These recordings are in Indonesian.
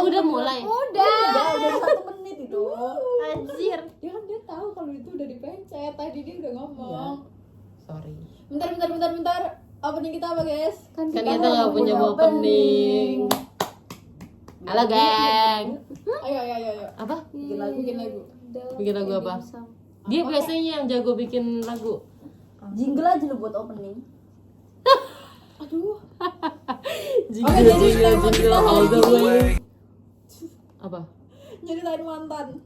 udah mulai. Udah 1 menit itu. Anjir. Dia tahu kalau itu udah dipencet. Tadi dia udah ngomong. Sorry. Bentar. Opening kita apa, guys? Kan kita nggak punya opening. Halo, geng. Ayo. Apa? Bikin lagu. Bikin lagu apa? Dia biasanya yang jago bikin lagu. Jingle aja lu buat opening. Aduh. Jingle all the way. Apa? Nyeritain mantan.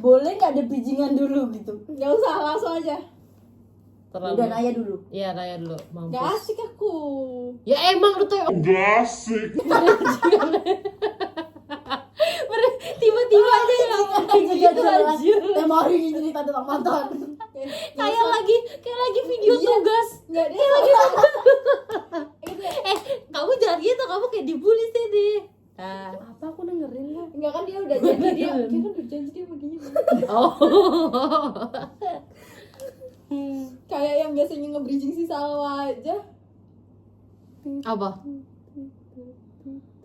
Boleh nggak ada bridgingan dulu gitu? Gak usah, langsung aja. Udah nanya dulu. Iya, nanya dulu. Mampus. Gak asik aku. Ya emang lu tuh Gak asik. tiba-tiba aja ya. Gitu anjir. Tema hari ini cerita tentang mantan. Kayak lagi video tugas. Gak deh. Kamu jangan gitu, kamu kayak dibully sih deh. Apa aku dengerin lah? Enggak kan dia udah janji dia kan udah janji dia mau gini. Oh. Kayak yang biasanya nge-bridging si Salwa aja. Apa?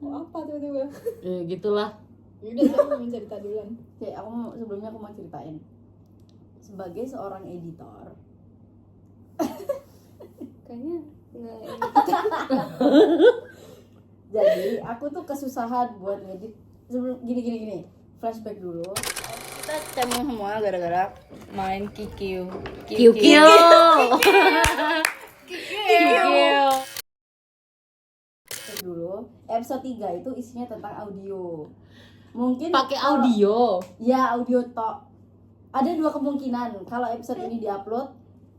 Oh, apa tiba-tiba? Gitulah. Yaudah, saya mau cerita duluan. Oke, sebelumnya aku mau ceritain. Sebagai seorang editor, Kayaknya nggak jadi aku tuh kesusahan buat ngedit. Sebelum gini. Flashback dulu. Kita cemong semua gara-gara main QQ. Dulu episode 3 itu isinya tentang audio. Mungkin Pakai audio. Ya, audio tok. Ada 2 kemungkinan. Kalau episode ini diupload,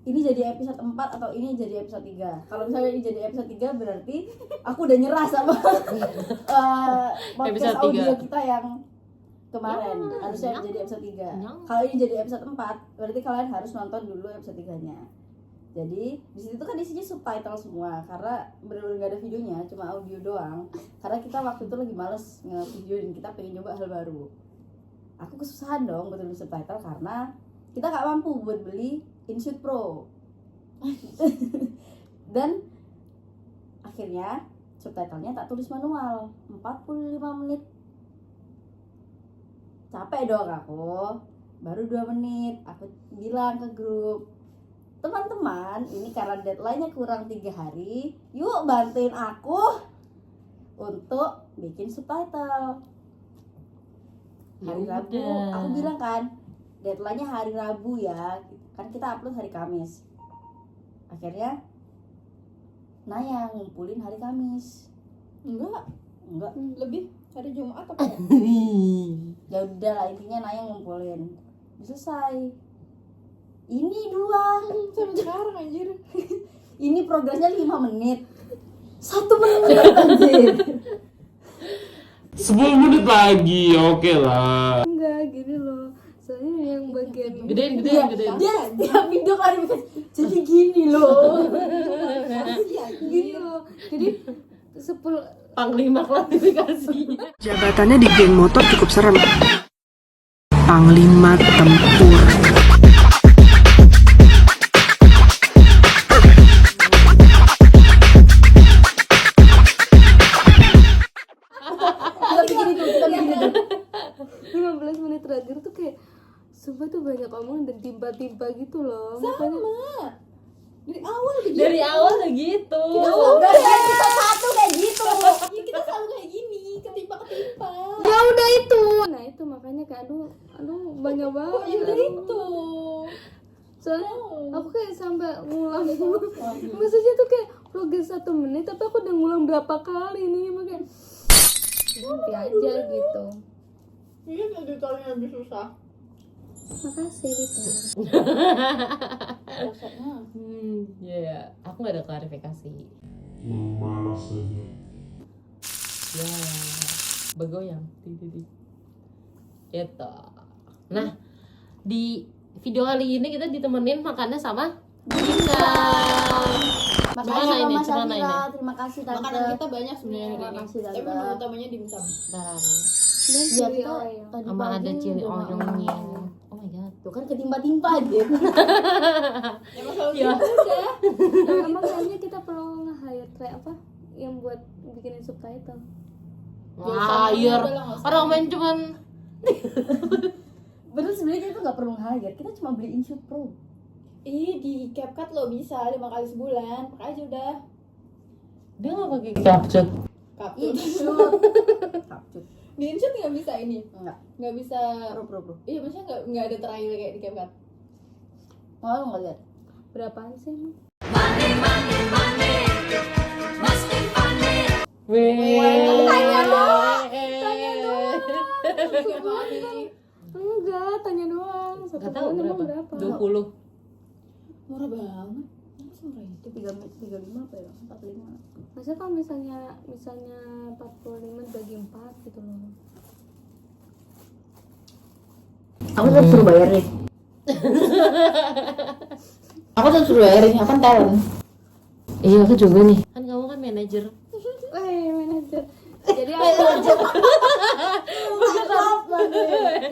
ini jadi episode 4 atau ini jadi episode 3. Kalau misalnya ini jadi episode 3 berarti aku udah nyerah sama podcast Episode 3. audio kita yang kemarin. Harusnya jadi episode 3. Kalau ini jadi episode 4, berarti kalian harus nonton dulu episode 3-nya. Jadi di situ kan isinya subtitle semua karena benar-benar nggak ada videonya, cuma audio doang. Karena kita waktu itu lagi males nge-videoin, kita pengen nyoba hal baru. Aku kesusahan dong buat tulis subtitle karena kita nggak mampu buat beli InShoot Pro. Dan akhirnya subtitlenya tak tulis manual 45 menit. Capek dong aku. Baru 2 menit aku bilang ke grup, teman-teman, ini karena deadline-nya kurang 3 hari, yuk bantuin aku untuk bikin subtitle. Hari Rabu, aku bilang kan, deadline-nya hari Rabu ya, kan kita upload hari Kamis. Akhirnya Naya ngumpulin hari Kamis. Enggak, lebih hari Jumat apa ya? Ya udah lah, intinya Naya ngumpulin. Selesai. Ini 2 Sampai sekarang anjir. Ini progresnya 5 menit. 1 menit anjir. 10 menit lagi, oke lah. enggak gini loh. Soalnya yang bagian Gedein. Dia video klarifikasi. Jadi gini loh. gini loh. Jadi 10 Panglima klarifikasi. Jabatannya di geng motor cukup serem. Panglima tempur. Kita begini tuh. 15 menit terakhir tuh kayak sumpah tuh banyak omong dan timpa-timpa gitu loh. Makanya Dari awal Dari awal gitu. Udah kita satu kayak gitu. ya kita selalu kayak gini, ketimpa. ya udah itu. Nah, itu makanya kayak aduh banyak banget. Oh, ya itu. Soalnya aku kayak sampai ngulang. Maksudnya tuh kayak progres 1 menit tapi aku udah ngulang berapa kali nih, makanya nanti aja gitu. Iya, editornya lebih susah. Makasih gitu. Rasanya. Ya, aku nggak ada klarifikasi. Malas aja. Ya, begoyang. Gitu. Nah, di video kali ini kita ditemenin makannya sama Dika. Makasih ini? Mama Cemana ini? Safira, terima kasih tante. Makanan kita banyak sebenarnya hari Terima ini. kasih, Tante. Tapi menu utamanya dimsum. Barang. Dan Iya, chili kita oil. tadi Sama pagi ada chili udah oilnya. makan. Oh my god. Tuh kan ketimpa-timpa aja. Ya masalah Ya. udah. Emang kayaknya kita perlu nge-hire kayak apa yang buat bikinin subtitle. Hire Orang main cuman Bener sebenarnya kita tuh nggak perlu hire, kita cuma beli InShoot Pro. Di CapCut lo bisa 5 kali sebulan, pakai aja udah. dia nggak pakai CapCut. CapCut. InShoot. Capcut. Di InShoot nggak bisa ini, Enggak. nggak bisa. Pro. Iya maksudnya nggak ada trial kayak di CapCut. Mau lu nggak lihat? Berapaan sih emang? Tanya doang. Nggak mau nih. Enggak, tanya doang. Satu Nggak tahu bulan emang berapa? berapa? 20. Murah banget. Masa murah itu? 35 apa ya? 45. Maksudnya kalau misalnya 45 dibagi 4 gitu loh. Aku tetap suruh bayar nih. Aku tetap suruh bayar nih, aku kan talent. Iya aku juga nih. Kan kamu kan manajer. Manajer. Jadi aku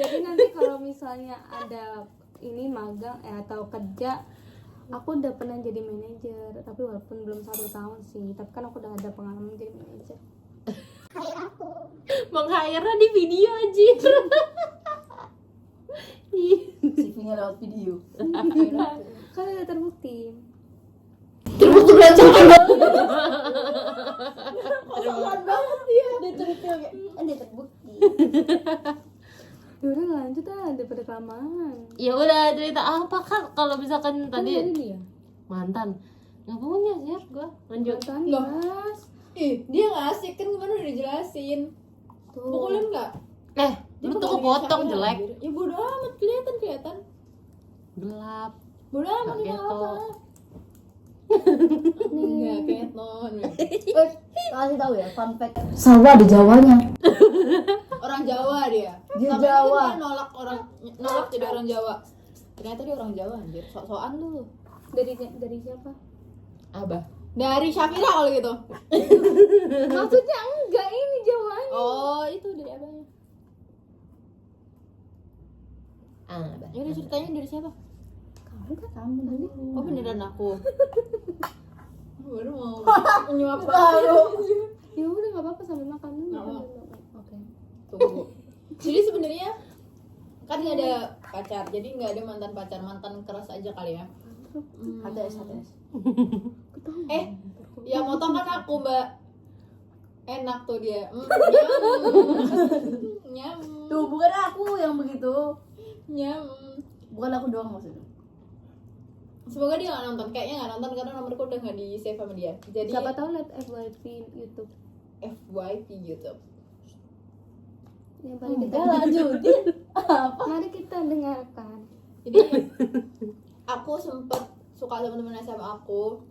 jadi nanti kalau misalnya ada ini magang atau kerja, aku udah pernah jadi manajer, tapi walaupun belum 1 tahun sih, tapi kan aku udah ada pengalaman jadi manajer. Meng-hire di video aja. CV-nya lewat video. Kan udah terbukti. Terbukti belajar Kosongan banget dia. dia terbukti kayak dia terbukti. Ya udah lanjut daripada kelamaan. Ya udah cerita apa kan kalau misalkan Kan tadi dari dia. mantan. Nggak punya sih gua. Lanjut. Mantan Loh. Mas. Dia nggak asik kan kemarin udah dijelasin. Tuh. Pukulin nggak? Lu tuh kepotong jelek. Ya bodo amat, kelihatan. Gelap. Bodo amat Nggak nggak ketok. apa. Nggak keton. Kasih tahu ya, fun fact. Sawah ada Jawanya. Orang Jawa dia. Dia Selama ini kan Jawa. dia nolak jadi orang Jawa. Ternyata dia orang Jawa anjir. Sok-sokan lu. Dari siapa? Abah. Dari Syafira kalau gitu. Maksudnya enggak ini jawabannya. Oh, itu dari abahnya. Abah. Ya udah ceritanya dari siapa? Kamu tadi. Oh, beneran aku. Baru mau nyuap Ya udah nggak apa-apa sambil makan dulu. Nggak mau. Oke. Tunggu. Jadi sebenarnya kan nggak ada pacar, jadi nggak ada mantan pacar, mantan keras aja kali ya. HTS. Yang motong kan aku, Mbak. Enak tuh dia. Nyam. Tuh bukan aku yang begitu. Nyam. Bukan aku doang maksudnya. Semoga dia nggak nonton. Kayaknya nggak nonton karena nomorku udah nggak di save sama dia. Jadi Siapa tahu lihat FYP YouTube. FYP YouTube. Yang paling kita Enggak lanjutin. Mari kita dengarkan. Jadi aku sempet suka sama temen SMA aku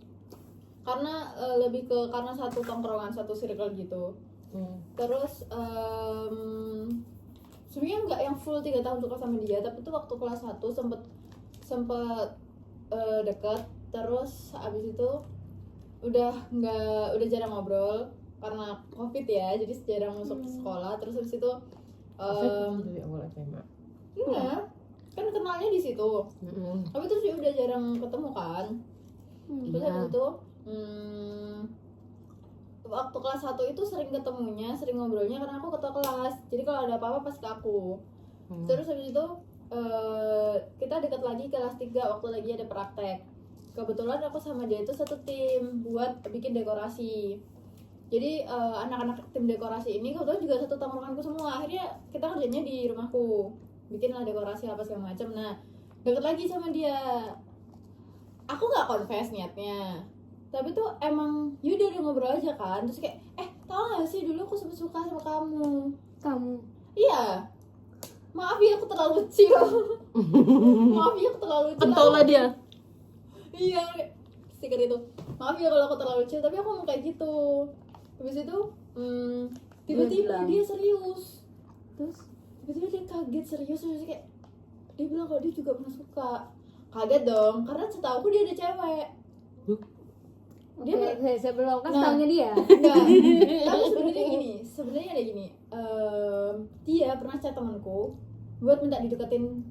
karena lebih ke karena satu tongkrongan, satu circle gitu. Terus sebenarnya nggak yang full 3 tahun suka sama dia, tapi tuh waktu kelas 1 sempet deket. Terus abis itu udah jarang ngobrol karena COVID ya, jadi jarang masuk sekolah. Terus abis itu Dari awal SMA. iya kan kenalnya di situ. Tapi terus ya udah jarang ketemu kan. Terus habis itu waktu kelas 1 itu sering ketemunya, sering ngobrolnya karena aku ketua kelas. Jadi kalau ada apa-apa pasti ke aku. Terus habis itu kita dekat lagi kelas 3 waktu lagi ada praktek. Kebetulan aku sama dia itu satu tim buat bikin dekorasi. Jadi anak-anak tim dekorasi ini kebetulan juga satu tongkronganku semua. Akhirnya kita kerjanya di rumahku, bikinlah dekorasi apa segala macam. Nah, deket lagi sama dia. Aku nggak confess niatnya, tapi tuh emang yaudah udah ngobrol aja kan. Terus kayak tau gak sih dulu aku sempet suka sama kamu. Kamu. Iya, maaf ya aku terlalu chill. Maaf ya aku terlalu chill. Kentola dia. Iya, stiker itu. Maaf ya kalau aku terlalu chill, tapi aku mau kayak gitu. Habis itu tiba-tiba dia serius. Terus Tiba-tiba dia kaget serius, terus kayak dia bilang kalau dia juga pernah suka. Kaget dong, karena setahu aku dia ada cewek. Dia Oke, sebelum kan Nah. tahunya dia. enggak. Tapi sebenarnya ada gini. Dia pernah chat temanku buat minta dideketin,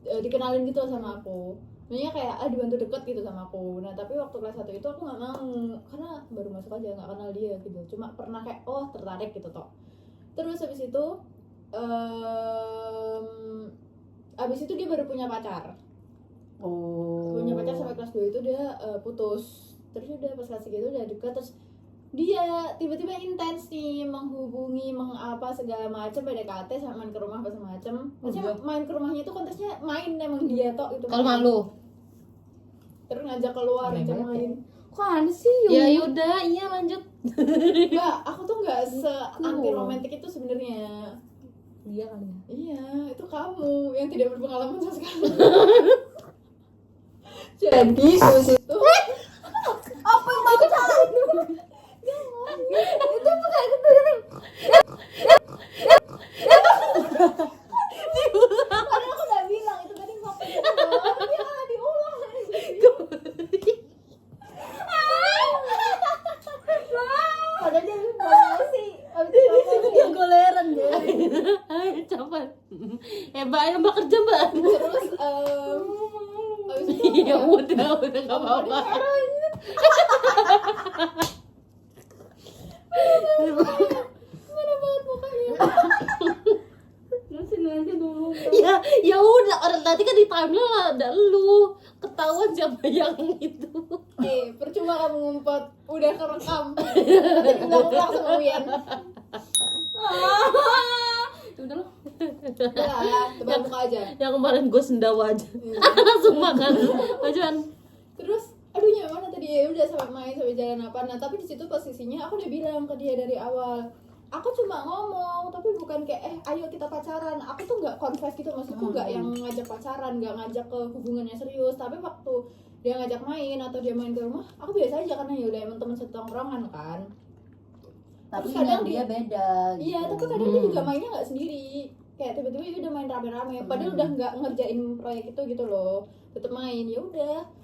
dikenalin gitu sama aku. Maksudnya kayak dibantu deket gitu sama aku. Nah tapi waktu kelas 1 itu aku nggak mau karena baru masuk aja, nggak kenal dia gitu. Cuma pernah kayak tertarik gitu toh. Terus habis itu dia baru punya pacar. Punya pacar sampai kelas 2 itu dia putus. Terus udah pas kelas 3 itu udah dekat, terus dia tiba-tiba intens nih menghubungi, mengapa segala macam, PDKT sama main ke rumah apa segala macam. Maksudnya main ke rumahnya itu konteksnya main emang dia tok itu. Kalau malu. Terus ngajak keluar, Aneh ngajak banget main. Kok aneh sih Yu? Ya yaudah, iya lanjut. Enggak, aku tuh enggak se-anti romantis itu sebenarnya. Iya kali ya. Iya, itu kamu yang tidak berpengalaman sama sekali. Jadi habis itu Apa yang mau salah? Itu bukan gitu. padahal aku udah bilang itu tadi fakta gitu loh. Dia malah diulang. Padahal dia bilang sih. Habis itu Dia goleran dia. Ayo cepat. Mbak, ayo mbak kerja mbak. terus habis itu Ya udah nggak apa-apa. mana banget mukanya. Terus ini aja dulu. Ya udah, orang tadi kan di timeline ada lu. Ketahuan siapa yang itu. Percuma kamu ngumpet, udah kerekam. Nanti diulang sama Wian. Udah loh. Udah, tebak muka aja. Yang kemarin gue sendawa aja. Langsung makan. Majuan. Terus aduh mana tadi ya udah sampai main sampai jalan apa. Nah tapi di situ posisinya aku udah bilang ke dia dari awal, aku cuma ngomong tapi bukan kayak ayo kita pacaran. Aku tuh nggak confess gitu, maksudku nggak yang ngajak pacaran, nggak ngajak ke hubungannya serius. Tapi waktu dia ngajak main atau dia main ke rumah, aku biasa aja karena ya udah emang teman setongkrongan kan. Tapi Terus kadang dia beda. Iya, tapi kadang dia juga mainnya nggak sendiri. Kayak tiba-tiba dia udah main rame-rame, padahal udah nggak ngerjain proyek itu gitu loh. Tetep main, ya udah.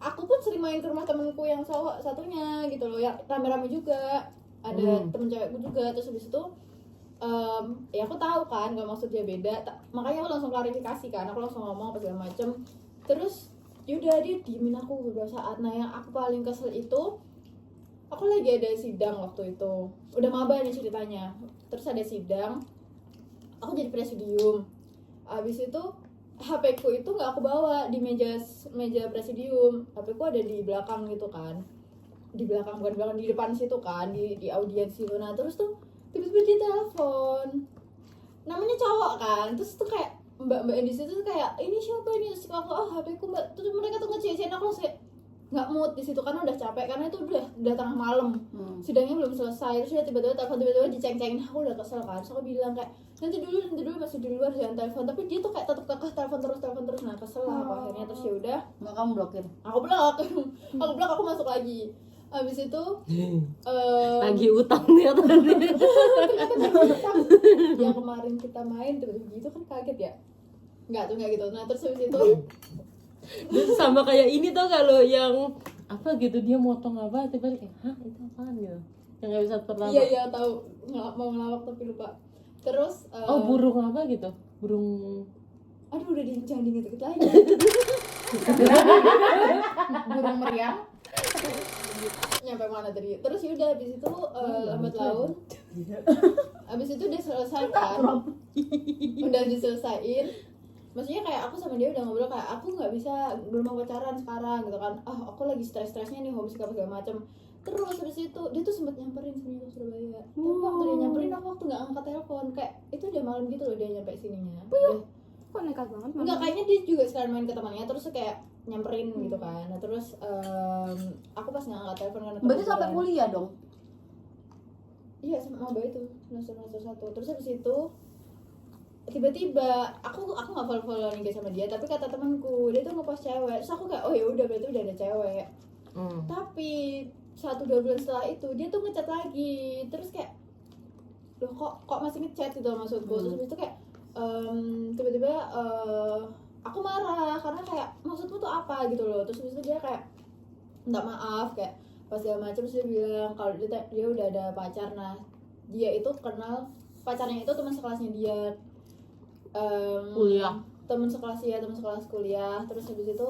Aku pun sering main ke rumah temenku yang cowok satunya gitu loh, ya rame-rame juga. Ada temen cewekku juga. Terus habis itu, ya aku tahu kan, nggak maksud dia beda. Makanya aku langsung klarifikasi kan, aku langsung ngomong apa segala macem. Terus, yaudah dia diemin aku beberapa saat. Nah yang aku paling kesel itu, aku lagi ada sidang waktu itu, udah maba nih ceritanya. Terus ada sidang, aku jadi presidium. Abis itu HP ku itu nggak aku bawa di meja presidium. HP ku ada di belakang gitu kan, di belakang bukan belakang, di depan situ kan, di audiens situ. Nah terus tuh tiba-tiba dia telepon, namanya cowok kan. Terus tuh kayak mbak-mbak di situ tuh kayak ini siapa ini. Terus aku HP ku mbak. Terus mereka tuh ngecek-cek, aku langsung kayak nggak mood di situ karena udah capek, karena itu udah tengah malam, sidangnya belum selesai. Terus dia tiba-tiba telepon, tiba-tiba diceng-cengin. Aku udah kesel kan. Terus aku bilang kayak nanti dulu masih di luar, jangan telepon. Tapi dia tuh kayak tetap kekeh telepon terus. Nah kesel lah aku akhirnya. Terus ya udah, Nggak, kamu blokir. aku blok, aku masuk lagi. Abis itu Lagi utang nih tadi. yang kemarin kita main tiba-tiba gitu kan, kaget ya. Nggak gitu. Nah terus habis itu Terus sama kayak ini tau kalau yang apa gitu, dia motong apa tiba-tiba kayak hah itu apaan gitu, yang episode pertama. iya tahu, mau ngelawak tapi lupa. Terus Oh burung apa gitu, burung aduh udah jangan diinget lagi. Burung meriang. Nyampe mana tadi? Terus yaudah habis itu lambat laun. Habis itu dia selesai kan. Udah diselesain. Maksudnya kayak aku sama dia udah ngobrol kayak aku nggak bisa, belum mau pacaran sekarang gitu kan. Aku lagi stres-stresnya nih, hobi segala macam. Terus habis itu dia tuh sempet nyamperin sini ke Surabaya. Tapi waktu dia nyamperin aku waktu nggak angkat telepon, kayak itu udah malam gitu loh dia nyampe sininya. Kok nekat banget Mama? Enggak, kayaknya dia juga sekalian main ke temannya terus kayak nyamperin gitu kan. Nah terus aku pas nggak angkat telepon karena Berarti sampai kebetulan. kuliah dong. Iya sama itu semester 1. Terus habis itu tiba-tiba aku nggak follow IG sama dia, tapi kata temanku dia tuh ngepost cewek. Terus aku kayak oh ya udah berarti udah ada cewek. Tapi 1-2 bulan setelah itu dia tuh ngechat lagi. Terus kayak loh kok masih ngechat gitu maksudku. Terus habis itu kayak tiba-tiba aku marah karena kayak maksudmu tuh apa gitu loh. Terus habis itu dia kayak minta maaf kayak pas segala macam. Terus dia bilang kalau dia udah ada pacar. Nah dia itu kenal pacarnya itu teman sekelasnya dia, kuliah. teman sekelas kuliah. Terus habis itu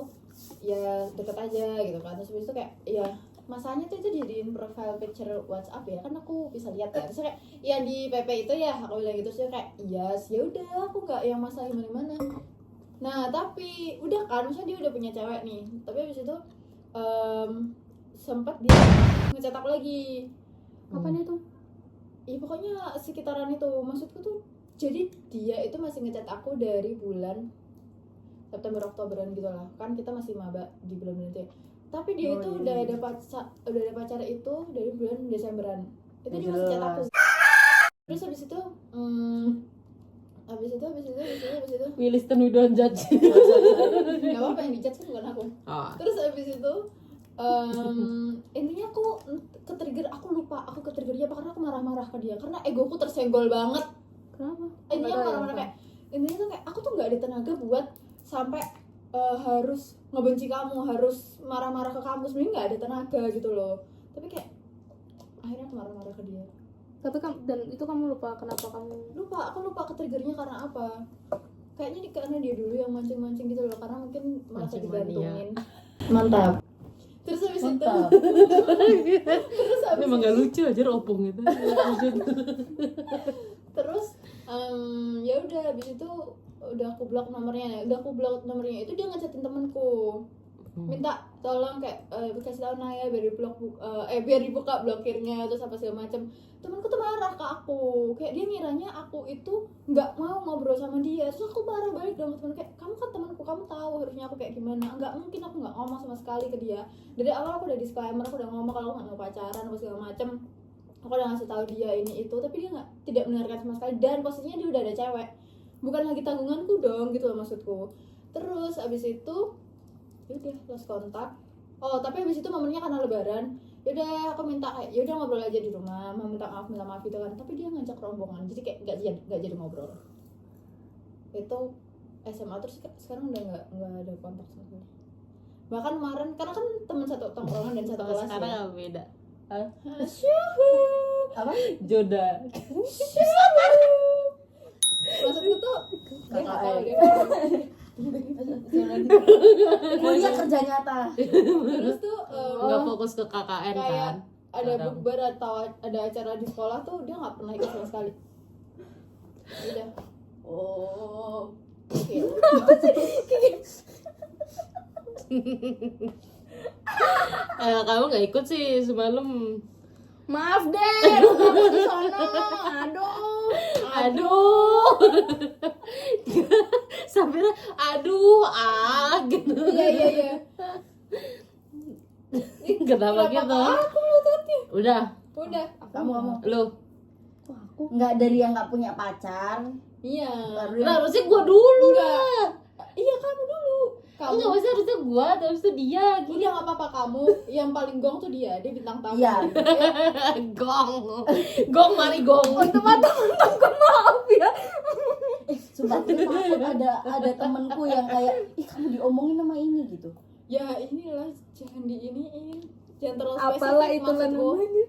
ya deket aja gitu kan. Terus habis itu kayak ya masanya tuh itu jadiin profile picture WhatsApp ya, kan aku bisa lihat ya. Terus kayak yang di PP itu ya aku bilang gitu, terus dia kayak yes, ya udah aku nggak yang masalah gimana. Nah tapi udah kan, misalnya dia udah punya cewek nih, tapi habis itu sempat dia ngechat aku lagi. Kapan itu? Iya pokoknya sekitaran itu, maksudku tuh jadi dia itu masih ngechat aku dari bulan September Oktoberan gitu lah, kan kita masih maba di bulan-bulan itu ya. Tapi dia itu udah ada pacar itu dari bulan Desemberan. Itu dia masih chat aku. Terus habis itu habis itu Williston we don't judge. nggak apa-apa, yang dijudge kan bukan aku. Terus habis itu intinya aku ke-trigger, aku lupa aku ke-triggernya apa, karena aku marah-marah ke dia karena egoku tersenggol banget. Kenapa? Intinya marah-marah kayak intinya tuh kayak aku tuh nggak ada tenaga buat sampai harus ngebenci kamu, harus marah-marah ke kamu, sebenarnya nggak ada tenaga gitu loh. Tapi kayak akhirnya aku marah-marah ke dia. Tapi dan itu kamu lupa kenapa kamu Aku lupa ke-triggernya karena apa. Kayaknya karena dia dulu yang mancing-mancing gitu loh, karena mungkin merasa Mancing mania. digantungin. Mantap. Terus habis itu Memang gak lucu aja opung itu. terus ya udah habis itu udah aku blok nomornya itu dia ngechatin temanku minta tolong kayak kasih tahu Naya biar dibuka blokirnya terus apa segala macam. Temanku tuh marah ke aku, kayak dia ngiranya aku itu nggak mau ngobrol sama dia. Terus aku marah balik dong teman, kayak kamu kan temanku, kamu tahu harusnya aku kayak gimana. Nggak mungkin aku nggak ngomong sama sekali ke dia. Dari awal aku udah disclaimer, aku udah ngomong kalau aku nggak mau pacaran apa segala macam. Aku udah ngasih tahu dia ini itu, tapi dia tidak mendengarkan sama sekali. Dan posisinya dia udah ada cewek, bukan lagi tanggunganku dong gitu loh maksudku. Terus abis itu udah lost kontak. Oh tapi abis itu momennya karena lebaran, yaudah aku minta kayak yaudah ngobrol aja di rumah, mau minta maaf gitu kan. Tapi dia ngajak rombongan, jadi kayak nggak jadi ngobrol. Itu SMA, terus sekarang udah nggak ada kontak sama sekali. Bahkan kemarin karena kan teman satu tongkrongan dan satu kelas Sekarang ya. apa beda? Syuhu. Apa? Joda. Maksudku tuh dia nggak tahu dia. Kuliah kerja nyata. Terus tuh Nggak fokus ke KKN kayak kan? ada Sekarang. bukber atau ada acara di sekolah tuh dia nggak pernah ikut sama sekali. Udah. Oh. Oke. Kamu nggak ikut sih semalam. maaf deh, kamu di sono. Aduh. Sampai aduh gitu. Iya. Kenapa gitu? Aku melututnya. Udah, Kamu lu. nggak dari yang nggak punya pacar, Iya. baru Nah, yang harusnya gua dulu Enggak. lah. Iya kamu dulu. Kamu. Enggak, maksudnya harusnya gua, terus itu dia gitu. Udah nggak apa-apa kamu. Yang paling gong tuh dia bintang tamu. Iya. Gong mari gong. sumpah aku takut ada temenku yang kayak ih kamu diomongin sama ini gitu. Ya inilah jangan diiniin. Jangan terlalu Apalah spesifik itulah maksudku. namanya.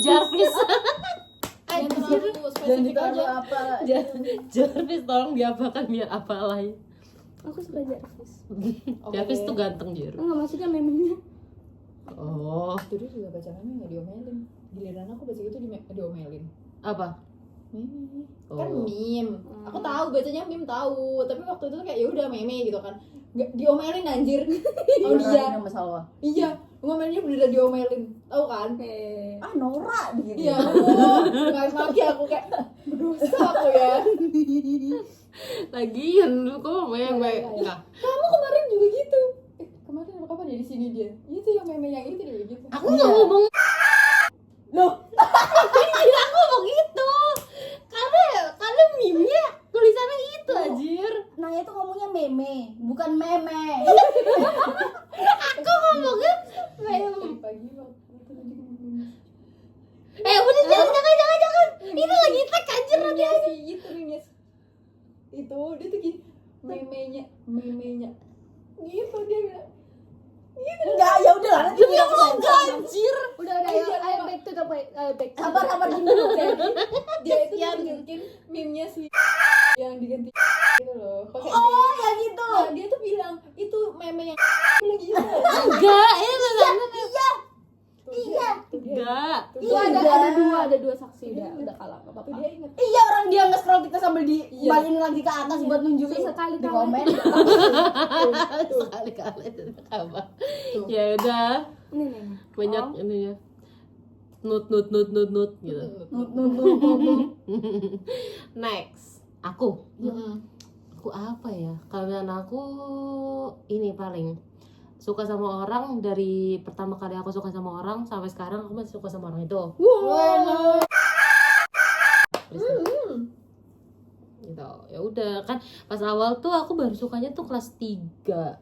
Jarvis. Jangan terlalu Dan spesifik ditanya aja. apa? Jarvis tolong diapakan biar apa lain. Aku suka Jarvis. Oke. Jarvis tuh ganteng Jir. Enggak, maksudnya memenya. Oh, Dulu juga baca meme nggak diomelin. Giliran aku baca gitu diomelin. apa? Meme. Oh. Kan meme. Aku tahu bacanya meme tahu, tapi waktu itu kayak ya udah meme gitu kan. Nggak diomelin anjir. Oh dia. Nama Salwa. Iya, ngomelnya beneran diomelin. Tahu kan? Ah Nora gitu. Iya, nggak maki aku kayak berdosa aku ya. Lagian lu kok meme. Nah, Kamu kemarin juga gitu. Kemarin apa kapan ya di sini dia? Itu yang meme yang itu dia gitu. aku nggak ngomong. Loh, Iya, aku ngomong gitu. Karena meme-nya tulisannya itu anjir. Naya itu ngomongnya meme, bukan meme. Aku ngomongnya meme. Pagi waktu itu lagi meme. Udah jangan. Ini lagi tag anjir nanti. Itu Ringes. Itu dia tuh gini. Memenya. Gitu dia bilang. Enggak, ya udah lah nanti dia Anjir. Udah, ayo back to the point. Sabar gini dulu. Dia itu tunjukin meme-nya si yang diganti gitu loh. Pakai Oh yang itu. Nah, dia tuh bilang itu meme yang bilang gitu. Enggak, Iya. enggak. Itu ada dua saksi udah kalah nggak apa-apa. Dia inget. Iya, orang dia nge-scroll kita sambil dibalikin lagi ke atas buat nunjukin Sekali di komen. Sekali-kali itu apa? Ya udah, Ini. banyak Oh. ini ya. Nut gitu. Next, aku apa ya? Kalian aku ini paling suka sama orang dari pertama kali aku suka sama orang sampai sekarang aku masih suka sama orang itu. Gitu. Ya udah kan pas awal tuh aku baru sukanya tuh kelas 3.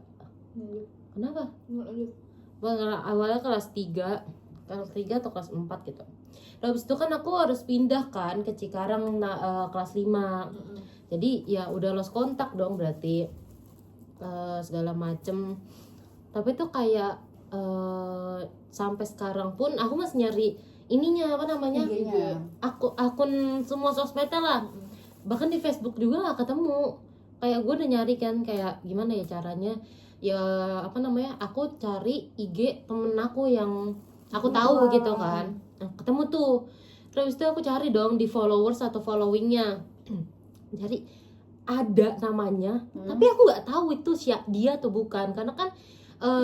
Kenapa? Awalnya kelas 3 atau kelas 4 gitu. Nah, habis itu kan aku harus pindah kan ke Cikarang kelas 5. Jadi ya udah lost kontak dong berarti segala macem. Tapi tuh kayak sampai sekarang pun aku masih nyari ininya apa namanya? IG-nya. Akun semua sosmednya lah. Bahkan di Facebook juga gak ketemu. Kayak gue udah nyari kan kayak gimana ya caranya? Ya apa namanya? Aku cari IG temen aku yang aku tahu gitu kan. Nah, ketemu tuh. Terus itu aku cari dong di followers atau followingnya. Jadi ada namanya, tapi aku nggak tahu itu dia atau bukan karena kan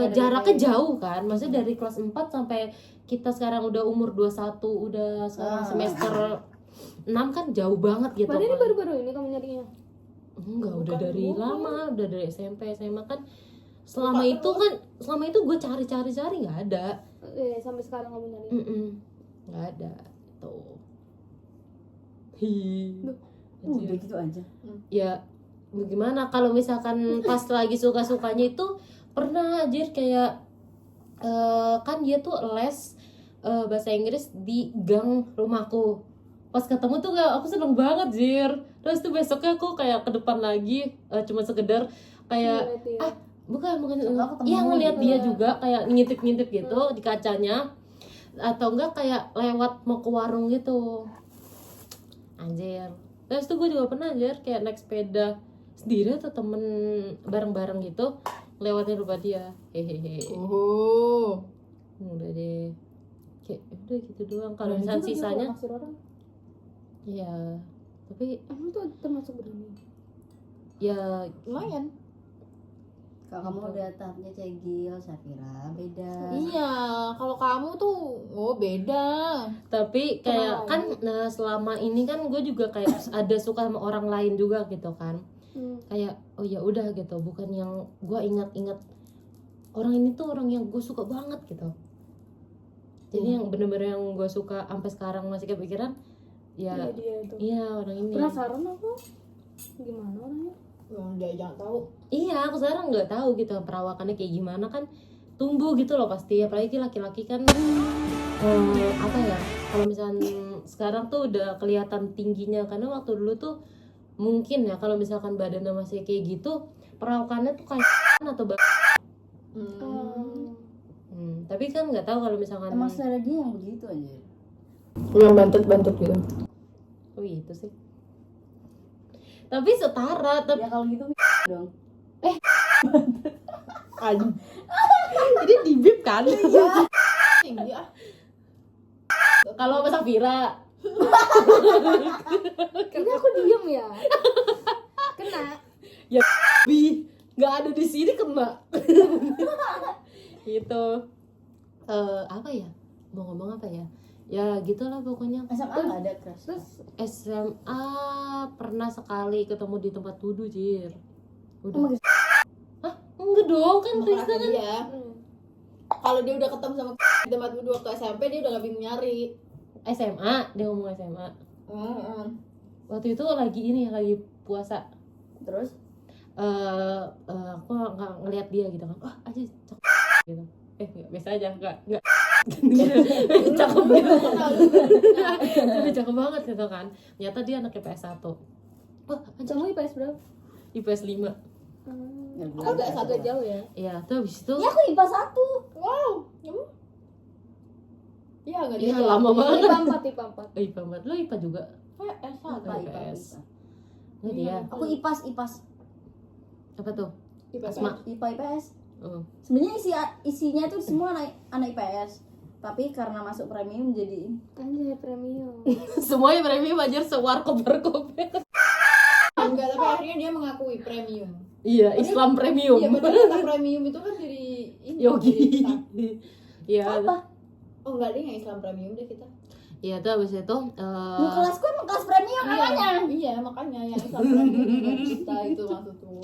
jaraknya jauh kan. Maksudnya dari kelas 4 sampai kita sekarang udah umur 21, udah sekarang semester 6 kan jauh banget gitu. Padahal ini kan. baru-baru ini kamu nyarinya. Enggak, udah dari lama, udah dari SMP, SMA kan. Selama itu gue cari-cari nggak ada. Sampai sekarang kamu nyari. Nggak ada tuh. Hi. Udah gitu aja. Ya gimana kalau misalkan pas lagi suka-sukanya itu pernah aja kayak kan dia tuh les bahasa Inggris di gang rumahku. Pas ketemu tuh aku seneng banget Jir. Terus tuh besoknya aku kayak ke depan lagi cuma sekedar kayak bukan iya ngeliat dia juga kayak ngintip-ngintip gitu di kacanya atau enggak kayak lewat mau ke warung gitu anjir. Terus tuh gue juga pernah anjir kayak naik sepeda sendiri atau temen bareng-bareng gitu lewatin rumah dia hehehe. Udah deh kayak udah gitu doang. Kalau misalnya sisanya ya tapi Kamu tuh termasuk berani. ya Lumayan. Kalau kamu udah tahapnya cegil, Safira beda. Iya, kalau kamu tuh beda. tapi kayak kan selama ini kan gue juga kayak ada suka sama orang lain juga gitu kan. Kayak oh ya udah gitu, bukan yang gue ingat-ingat orang ini tuh orang yang gue suka banget gitu. Jadi yang bener-bener yang gue suka sampai sekarang masih kepikiran ya Dia itu. iya orang ini. Penasaran aku gimana orangnya? Dia jangan tahu. Iya, aku sekarang nggak tahu gitu perawakannya kayak gimana kan tumbuh gitu loh pasti. Apalagi laki-laki kan apa ya? Kalau misalnya sekarang tuh udah kelihatan tingginya karena waktu dulu tuh mungkin ya kalau misalkan badannya masih kayak gitu perawakannya tuh kayak atau tapi kan nggak tahu kalau misalkan Emang selera dia yang begitu aja. Yang bantut gitu. oh itu sih. Tapi setara tapi Ya kalau gitu dong. ini di bip kan. Tinggi ah. Kalau sama Safira Ini aku diem ya. Kena. ya bi nggak ada di sini kena gitu. Apa ya mau ngomong apa ya gitulah pokoknya. SMA nggak ada crush. Terus SMA pernah sekali ketemu di tempat wudhu Jir. Udah hah enggak dong kan Krista kan Dia. Kalau dia udah ketemu sama di tempat wudhu waktu SMP dia udah gak bingung nyari. SMA dia ngomong SMA waktu itu lagi puasa. Terus Aku nggak ngeliat dia gitu kan aja cakep gitu biasa aja nggak cakep gitu tapi cakep banget gitu kan ternyata dia anaknya PS1 kamu IPS berapa? IPS 5 ya gue Agak agak jauh ya. iya tuh habis itu ya aku IPA 1. Wow. Iya enggak iya lama banget IPA 4. IPA 4 lo IPA juga PS1. IPA. IPS Nggak dia. Aku IPAS. Apa tuh? IPS. Asma. IPA IPS. Oh. Sebenarnya isinya tuh semua anak IPS. Tapi karena masuk premium jadi Anjay premium. Semuanya premium aja sewarkop. Enggak, tapi akhirnya dia mengakui premium. Iya, Islam premium. Iya, padahal kata premium itu kan dari ini. Yogi. dari kita. Iya. Oh enggak, dia nggak Islam premium deh kita. Iya, tuh habis itu Lu kelasku emang kelas premium namanya. Iya, makanya yang Islam premium dari kita itu maksudku.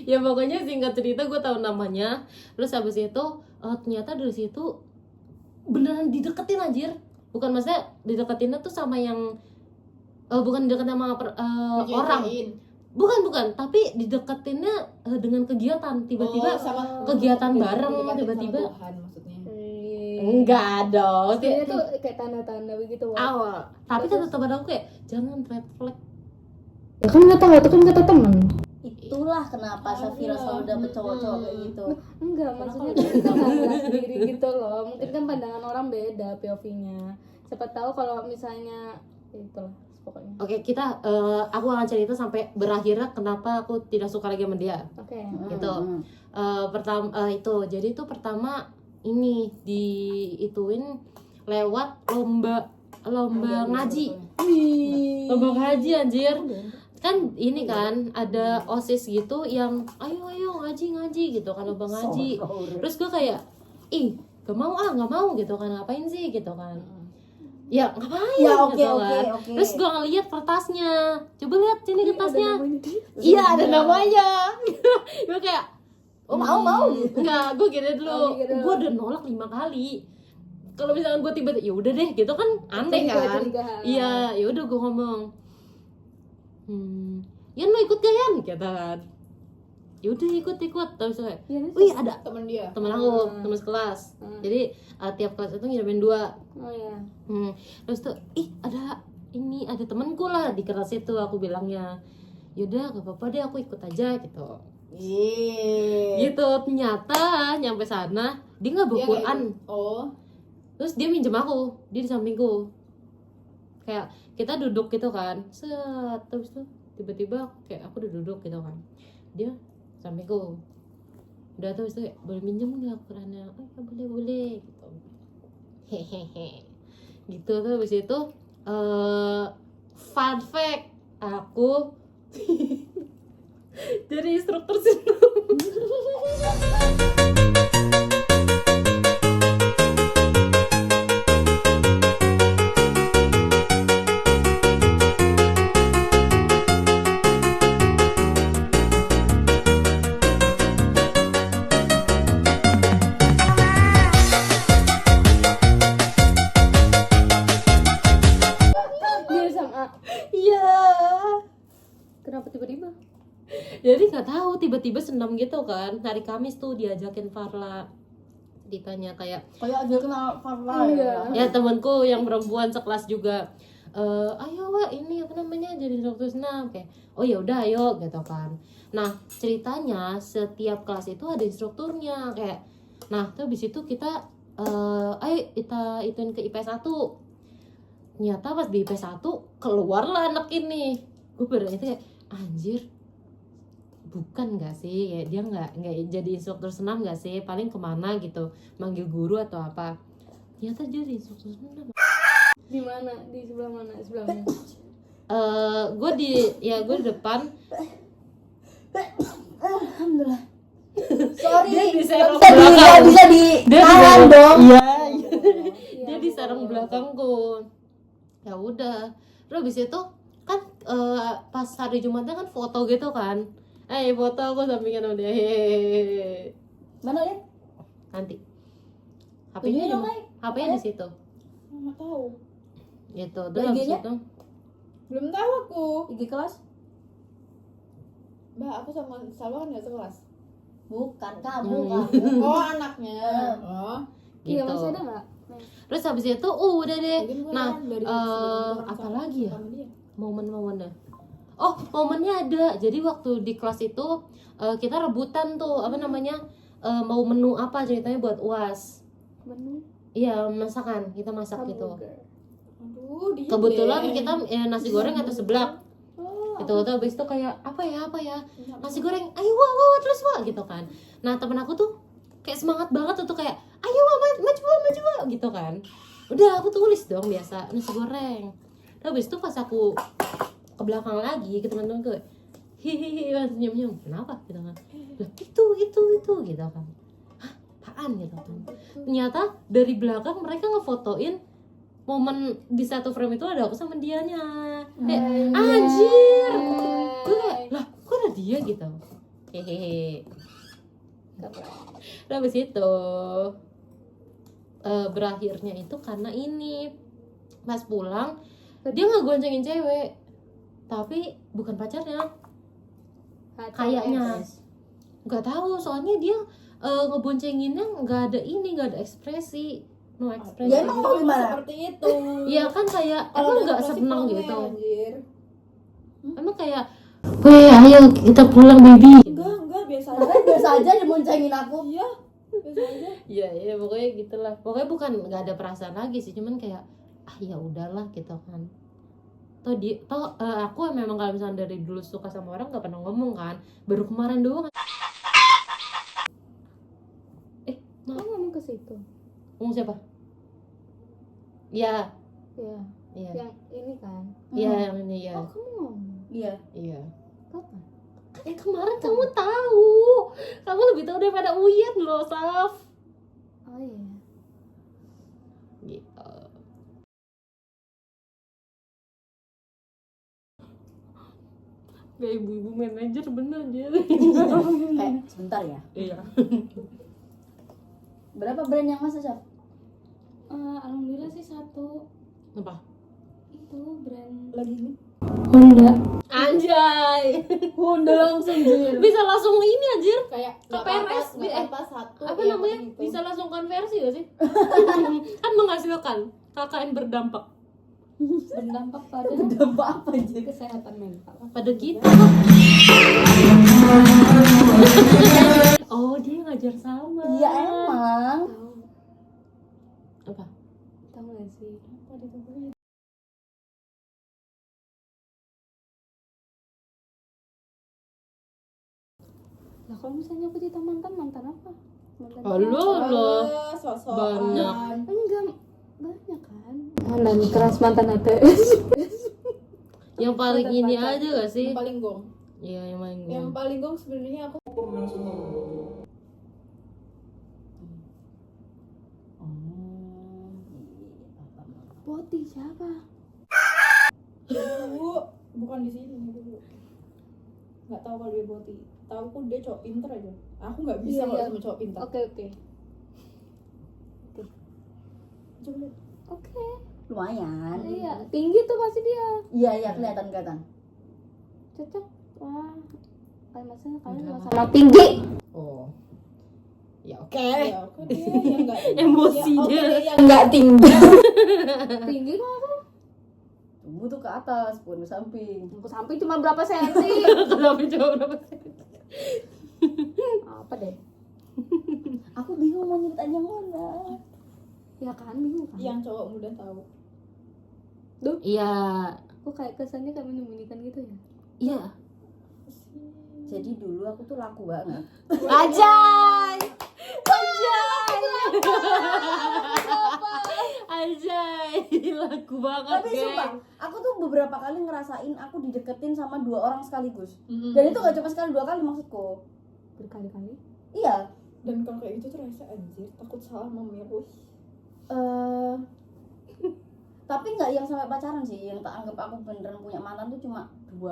ya pokoknya singkat cerita gue tahu namanya. Terus habis itu ternyata dari situ beneran dideketin anjir. Bukan maksudnya dideketinnya tuh sama yang bukan dideketin sama orang. Dijodohin. Bukan, tapi dideketinnya dengan kegiatan. Tiba-tiba sama kegiatan bareng didekatin sama tiba-tiba. Tuhan maksudnya. Enggak dong. Sebenarnya tuh kayak tanda-tanda begitu. Wak. Awal. Tapi kata teman aku kayak jangan red flag. Ya kan nggak tahu, itu kan kata teman. Itulah kenapa Safira selalu dapet cowok-cowok kayak gitu. Enggak, maksudnya kita nggak ngeliat sendiri gitu loh. Mungkin kan pandangan orang beda POV-nya. Siapa tahu kalau misalnya itulah pokoknya. Oke, kita aku akan cerita sampai berakhirnya kenapa aku tidak suka lagi sama dia. Oke. Gitu. Pertama itu. Jadi itu pertama ini diituin lewat lomba ngaji. Lomba ngaji anjir. Kan ini kan ada OSIS gitu yang ayo ngaji gitu kan, lomba ngaji. Terus gue kayak gak mau gitu kan, ngapain sih gitu kan. Ya ngapain Ya gitu oke. kan. Terus gue ngeliat kertasnya, coba lihat sini kertasnya. Iya ada namanya. Gue kayak mau enggak, gue gini dulu. Gue udah nolak 5 kali. Kalau misalnya gue tiba-tiba ya udah deh gitu kan aneh kan. Iya, ya udah gue ngomong. Yan lo ikut gak Yan? Kata kan. Ya udah ikut. Terus kayak, wih ada Temen dia. temen aku, temen sekelas. Jadi tiap kelas itu ngirimin 2. Oh ya. Terus tuh, ada temenku lah di kelas itu, aku bilangnya. Yaudah gak apa-apa deh, aku ikut aja gitu. Gitu, ternyata nyampe sana dia nggak bawa Dia nggak Quran. Oh. Terus dia minjem aku, dia di sampingku. Kayak kita duduk gitu kan, terus tuh tiba-tiba kayak aku udah duduk gitu kan, dia sampingku. Udah terus tuh kayak, boleh minjem nggak Qurannya? Oh ya boleh gitu. Hehehe. Gitu tuh habis itu fun fact, aku jadi instruktur senam. Dia SMA. Iya. Kenapa tiba-tiba? Jadi nggak tahu tiba-tiba senam gitu kan. Hari Kamis tuh diajakin Farla, ditanya kayak Kayak dia kenal Farla ya. ya temanku yang perempuan sekelas juga, ayo Wak ini apa namanya jadi instruktur senam, kayak oh ya udah ayo gitu kan. Nah ceritanya setiap kelas itu ada instrukturnya kayak, nah tuh habis itu kita ayo kita ituin ke IPS 1. Ternyata pas di IPS 1 keluarlah anak ini. Gue berarti kayak anjir, bukan nggak sih ya, dia nggak jadi instruktur senam nggak sih, paling kemana gitu manggil guru atau apa. Ternyata jadi instruktur senam. Di mana? Di sebelah mana? Sebelahnya. Gue di depan. Alhamdulillah. Sorry. Dia di serong Nggak belakang. bisa di tahan dong. Iya. Dia di serong belakangku. Ya udah. Terus habis itu kan pas hari Jumatnya kan foto gitu kan. Foto aku sampingan sama dia. Hehehe. Mana lihat? Nanti. HP-nya Tunjukin dong, HP-nya di situ. Nggak tahu. Gitu. Terus habis IG-nya? itu Belum tahu aku. IG kelas? Mbak, aku sama Salwa kan nggak sekelas. Bukan kamu. Oh, anaknya. Oh. Iya, gitu. masih ada nggak? Terus habis itu udah deh. Mungkin gua Nah, kan dari sebelum apa sama- lagi ya? sama dia. Momen-momennya. Oh, momennya ada. Jadi waktu di kelas itu kita rebutan tuh apa namanya? Mau menu apa ceritanya buat UAS. Menu Iya, masakan. Kita masak gitu. hamburger. Aduh, dia Kebetulan deh. kita nasi goreng atau seblak. Oh, gitu. Terus habis itu kayak apa ya nasi goreng, ayo wah terus wah gitu kan. Nah temen aku tuh kayak semangat banget tuh kayak ayo wah maju wah gitu kan. Udah aku tulis dong biasa nasi goreng. Terus habis itu pas aku ke belakang lagi ke teman-teman gue, hihihi senyum kenapa gitu kan. Lah itu gitu kan. Hah, apaan gitu kan. Ternyata dari belakang mereka ngefotoin momen di satu frame itu ada aku sama dianya. Kayak anjir. Gue kayak, lah kok ada dia gitu. Hehehe. Nah habis itu berakhirnya itu karena ini pas pulang dia ngegoncengin cewek tapi bukan pacarnya kayaknya, nggak tahu soalnya dia ngeboncenginnya nggak ada ekspresi, no ekspresi. Ya emang mau gimana? Seperti itu. Iya kan kayak Kalau emang ada nggak ekspresi seneng plongnya, gitu, anjir. emang kayak weh ayo kita pulang baby. Enggak biasa aja. Makanya biasa aja diboncengin aku. Iya, biasa aja. Iya pokoknya gitulah, pokoknya bukan nggak ada perasaan lagi sih, cuman kayak ya udahlah gitu kan. Aku memang kalau misalnya dari dulu suka sama orang nggak pernah ngomong kan, baru kemarin doang. Kamu ngomong ke situ? Ngomong siapa? Iya Ya, iya yang ini kan. iya yang ini ya. Oh, kamu ngomong. Iya. Iya. Kapan? Kemarin kamu tahu. Kamu lebih tahu daripada Uyen loh, Saf. Oh iya. Gitu. Kayak ibu-ibu manajer bener aja. Sebentar ya. Iya. Berapa brand yang masuk, Sof? Alhamdulillah sih satu. Apa? Itu brand Lagi nih. Honda. Anjay. Honda langsung jir. Bisa langsung ini anjir. Kayak Ke PRS, satu. Apa ya, namanya? gitu. Bisa langsung konversi gak sih? Kan menghasilkan. KKN berdampak Berdampak pada Dampak apa jir? kesehatan mental. pada kita. Oh, dia ngajar sama. Iya emang. Tahu, Apa? tahu nggak sih? Apa itu? Lah kalau misalnya aku cerita mantan apa? Mantan Halo loh. Sosok Banyak. Enggak banyak kan? Mantan keras mantan ATS. Yang paling ini aja gak sih? yang paling gong. Iya, yang paling Yang paling gong sebenarnya aku Poti siapa? dulu bukan di sini dulu. Nggak tahu kalau dia boti. Tahu kok dia cowok pinter aja. Aku nggak bisa Iya, kalau iya. sama cowok pinter. Oke. Coba lihat. Oke. Lumayan. Iya, tinggi tuh pasti dia. Iya kelihatan. Cocok. Wah. Kayak maksudnya kalian Udah, sama tinggi. Oh. Ya oke. Ya, oke dia yang nggak Emosi ya, oke, dia. dia yang Enggak tinggi. Tinggi kok aku. Tubuh tuh ke atas, bukan ke samping. Aku samping cuma berapa senti? Kenapa coba berapa sih? Apa deh? Aku bingung mau nyeritain yang mana. Ya kan bingung kan? yang cowok muda tahu. Iya. Kok kayak kesannya kayak menyembunyikan gitu ya? Iya. Jadi dulu aku tuh laku banget. Ajay. Ajay. Laku banget, Tapi geng. sumpah, aku tuh beberapa kali ngerasain aku dideketin sama 2 orang sekaligus. Mm-mm. Dan itu gak cuma sekali 2 kali maksudku. Berkali-kali. Iya. Dan kalau kayak gitu tuh rasa anjir, takut salah memilih. Tapi nggak yang sampai pacaran sih. Yang tak anggap aku beneran punya mantan tuh cuma 2.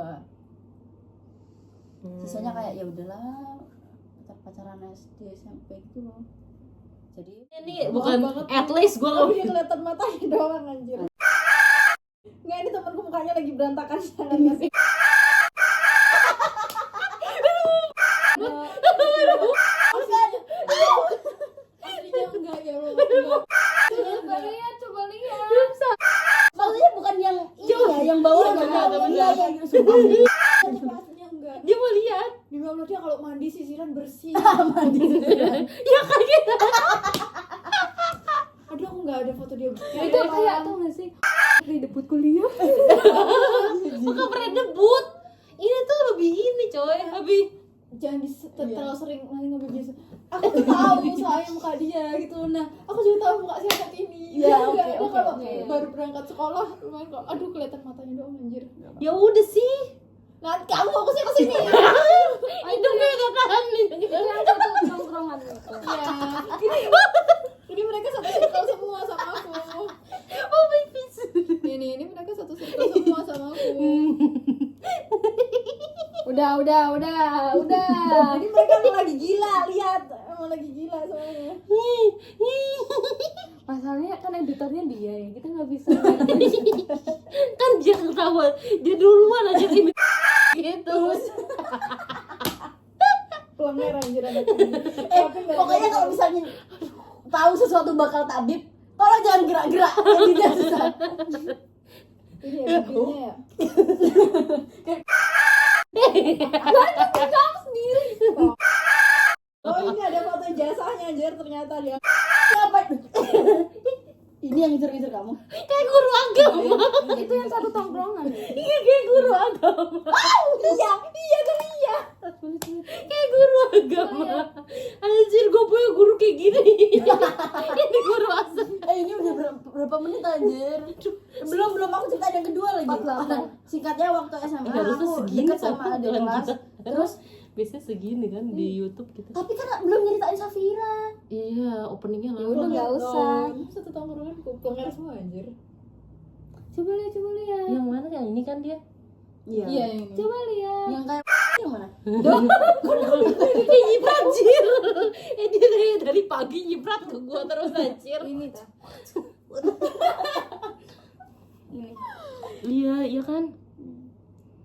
Sisanya kayak ya udahlah, pacaran SD SMP gitu loh. Jadi Ini bukan banget. at least gue Tapi dia kelihatan matanya doang anjir. Nggak, ini temanku mukanya lagi berantakan jangan ngasih. Aslinya enggak ya Allah, enggak. Coba lihat. maksudnya bukan yang ini ya, yang bawah Iya, yang benar, iya benar. yang sumpah. Aslinya enggak. dia mau lihat. Demi Allah dia kalau mandi sisiran bersih. Mandi. Ya kan gitu. Aduh aku nggak ada foto dia. Itu kayak tau gak sih? Dari debut kuliah. Bukan pernah debut. tapi jangan terlalu sering nanti ngobrol biasa. Aku tuh tahu soalnya muka dia gitu. Nah, aku juga tahu muka si anak ini. Iya, Dia oke. kalau baru berangkat sekolah lumayan kok. Aduh, kelihatan matanya doang anjir. ya udah sih. Nanti kamu fokusnya ke sini. Hidungnya gak tahan nih. Itu yang satu tongkrongan itu. Iya. Ini mereka satu circle semua sama aku. Oh my face. Ini mereka satu circle semua sama aku. Udah. Ini mereka emang lagi gila, lihat. Emang lagi gila soalnya. Masalahnya kan editornya dia ya, kita nggak bisa. Kan dia ketawa, dia duluan aja sih gitu. Pelanggar anjir anak ini. Pokoknya kalau misalnya tahu sesuatu bakal tabib, tolong jangan gerak-gerak. Tidak susah. Ini ya bikinnya ya. Oh ini ada foto jasanya anjir ternyata dia. Siapa? Ini yang ngejar-ngejar kamu. Kayak guru agama. Itu yang satu tongkrongan. Iya kayak guru agama. Iya kan iya. Kayak guru agama. Anjir gue punya guru kayak gini. Ini guru asal. Ini udah berapa menit anjir? Belum aku cerita yang kedua lagi. 48. Nah, singkatnya waktu SMA Harusnya aku segini dekat sama sama adik dengan kelas. kita. Terus Biasanya segini kan di YouTube kita. tapi kan belum nyeritain Safira. Iya, openingnya Ya lama. udah nggak usah. Satu tongkrongan pelanggar semua anjir. Coba lihat. Yang mana yang ini kan dia? Iya ini. Coba lihat. Yang kayak yang mana? Kayak nyiprat anjir. Dia dari pagi nyiprat ke gua terus anjir. Ini ta. Ini. Iya kan.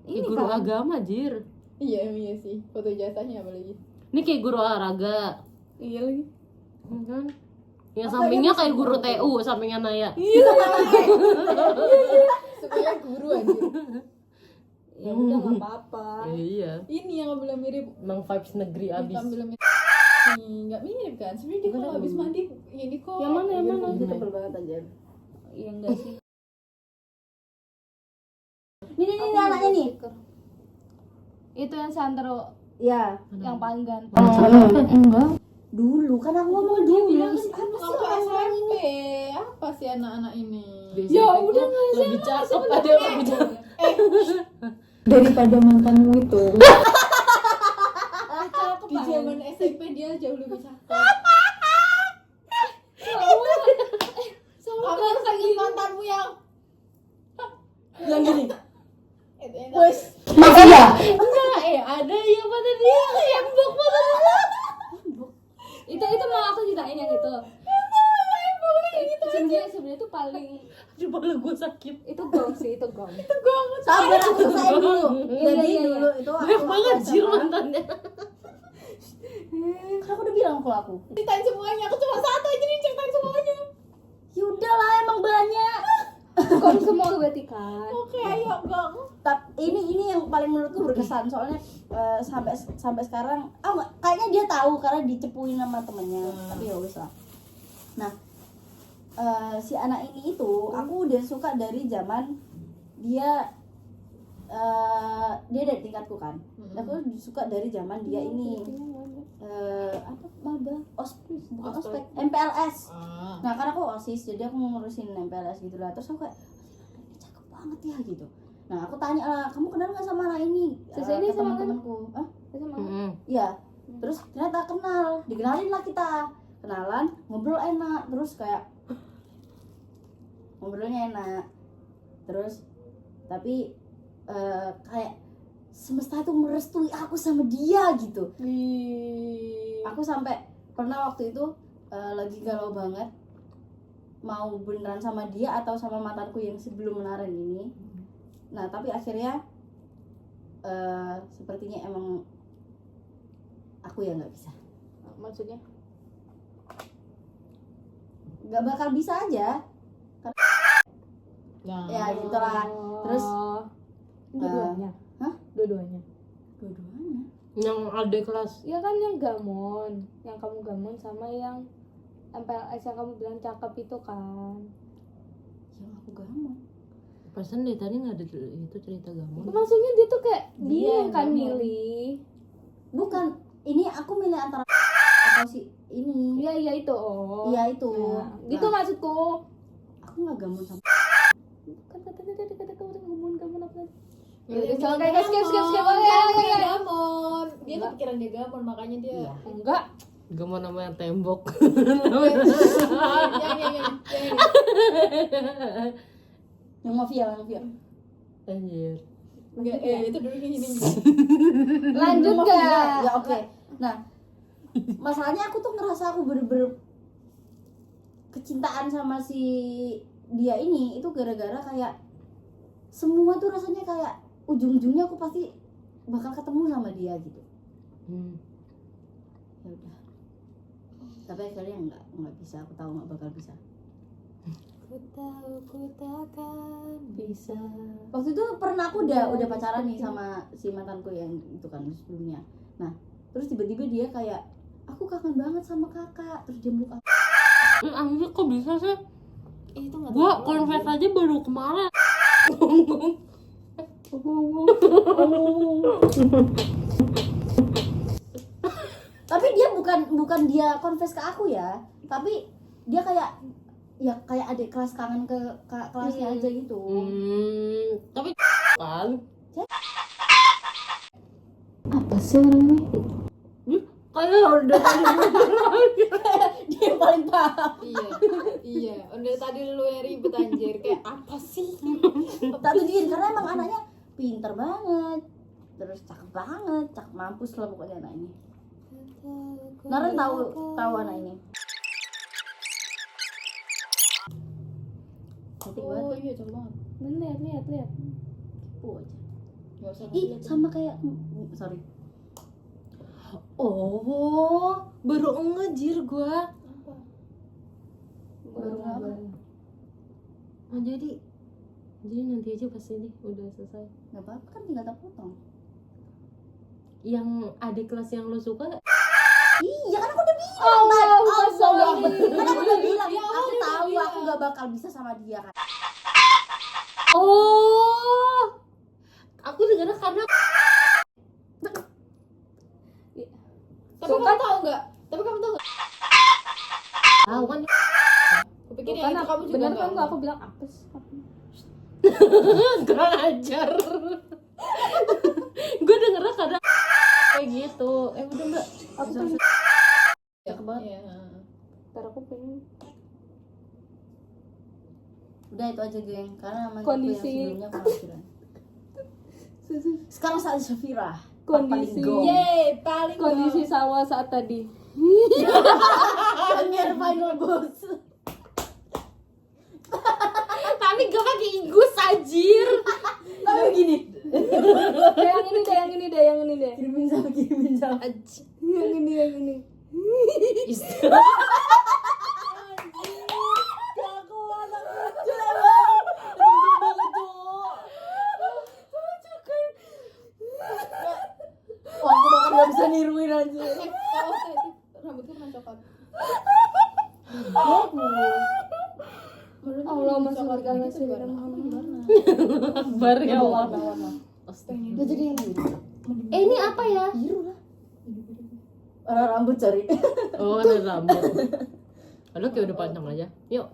Ini Kayak guru kan. agama anjir. Iya sih. Foto jasanya apalagi. Ini kayak guru olahraga. Iya lagi. Kan? Yang sampingnya kayak guru TU, sampingnya Naya. Supaya guru anjir. Ya udah nggak apa-apa. Iya. Ini yang bilang mirip. Emang vibes negeri abis. Yang bilang mirip. Nggak mirip kan? Sebenarnya dia kalau habis mandi ini kok. Yang mana? Itu tebel banget anjir. Iya enggak sih. Ini anaknya nih. Itu yang Sandro Iya. yang paling ganteng. Enggak. Dulu kan aku ngomong dulu. Bilang Ih, apa sih waktu orang SMP. Apa sih anak-anak ini? Ya udah lebih cakep ada lebih cakep. Daripada mantanmu itu. Cakep Di zaman SMP dia jauh lebih cakep. Kamu harus ingat mantanmu yang yang gini. itu Wes. Enggak, ada yang mana dia hembok banget. Itu mau aku ceritain yang itu. Sebenarnya itu paling Coba lah gue sakit. itu gong sih, itu gong. Sabar aku selesai dulu. Jadi Iya. dulu itu Banyak aku banget SMA. jir mantannya. Kan aku udah bilang kalau aku. ceritain semuanya. Aku cuma satu aja nih ceritain semuanya. Ya udahlah emang banyak. Gong semua berarti kan. Oke, ayo gong. Tapi ini yang paling menurutku berkesan soalnya sampai sekarang kayaknya dia tahu karena dicepuin sama temennya. Tapi ya wes lah. Nah, si anak ini itu aku udah suka dari zaman dia dari tingkatku kan. Aku suka dari zaman dia ini apa maba ospek bukan ospek MPLS. Nah karena aku OSIS jadi aku mau ngurusin MPLS gitu lah. Terus aku kayak ini cakep banget ya gitu. Nah aku tanya lah, kamu kenal nggak sama anak ini? Sisa ini Ke sama kan? teman-temanku. Hah? Sama. Iya. Terus ternyata kenal, dikenalin lah kita. Kenalan, ngobrol enak, terus kayak ngobrolnya enak. Terus tapi kayak semesta itu merestui aku sama dia gitu. Aku sampai pernah waktu itu lagi galau banget mau beneran sama dia atau sama mantanku yang sebelum menaran ini. Nah tapi akhirnya sepertinya emang aku yang nggak bisa, Maksudnya? nggak bakal bisa aja. Ya gitulah. Terus Dua-duanya. hah? Dua-duanya. Dua-duanya. Yang ada kelas. Ya kan yang gamon, yang kamu gamon sama yang MPLS yang kamu bilang cakep itu kan. Yang aku gamon. Perasaan dari tadi nggak ada itu cerita gamon. Maksudnya dia tuh kayak Dia dia yang kan gamon. milih. Bukan, ini aku milih antara atau si ini. Iya itu. Oh. Iya itu. Nah, gitu Nah, maksudku. aku nggak gamun sama. Kan katanya tadi kata kamu ngomongin kamu apa? Ya, Udah, dia kayak skip. gamon, Ya. gamon. Dia Enggak. kepikiran dia gamon, makanya dia. Iya. Enggak. Gak mau namanya tembok. Yang. Yang mafia. Anjir. Enggak, itu dulu gini. Lanjut Mafia. gak? Ya oke. Nah, masalahnya aku tuh ngerasa aku bener-bener kecintaan sama si dia ini itu gara-gara kayak semua tuh rasanya kayak ujung-ujungnya aku pasti bakal ketemu sama dia gitu. Ya udah. Tapi akhirnya nggak bisa, aku tahu nggak bakal bisa. Ku tahu ku takkan bisa. Waktu itu pernah aku udah pacaran nih sama si mantanku yang itu kan sebelumnya. Nah, terus tiba-tiba dia kayak aku kangen banget sama kakak, terus dia meluk aku. Anjir kok bisa sih? Itu enggak Gua confess aja baru kemarin. Tapi dia bukan dia confess ke aku ya, tapi dia kayak ya kayak adik kelas kangen ke kelasnya aja gitu. Tapi kan Apa sih orang ini? kayak udah Dia yang paling paham. Iya. Udah tadi lu yang ribet anjir. Kayak apa sih? Tak tujuin karena emang anaknya pinter banget, terus cakep banget, cakep mampus lah pokoknya anak ini. Naren tahu anak ini. Cantik banget. Oh iya, cakep banget. Lihat. Kepo aja. Enggak usah. Ih, sama kayak sorry. oh baru ngejir gua. Apa? Baru apa? Oh jadi nanti aja pas ini udah selesai. Gak apa-apa kan tinggal tak potong. Yang adik kelas yang lo suka gak? Iya kan aku udah bilang. Kan aku udah bilang. Aku tahu aku gak bakal bisa sama dia kan. Oh aku dengarnya karena Tapi kamu tahu enggak? tahu kan Kupikir Kan yang itu kamu juga bener enggak. kan aku bilang apa sih? kurang ajar. Gue dengernya karena kayak gitu. Udah mbak. Aku tuh Cakep banget. Iya. ntar aku pengen Udah itu aja geng. Karena emang Kondisi- aku yang sebelumnya kepikiran. Sekarang saat Syafira. Kondisi- Paling go. Yeay, paling kondisi sawah saat tadi. Premier final boss. Tapi gak pakai ingus anjir. Tapi begini. yang ini deh. Kirimin sama. Yang ini. Aku anak lucu emang. Lucu banget Cuk. Wah, aku bakal gak bisa niruin aja. rambutnya pernah coklat. Allah masuk ke dalam sini. Akbar ya Allah. Udah jadi yang biru. Ini apa ya? Biru lah. Rambut cari. Oh ada rambut. Aduh kayak udah panjang aja. Yuk.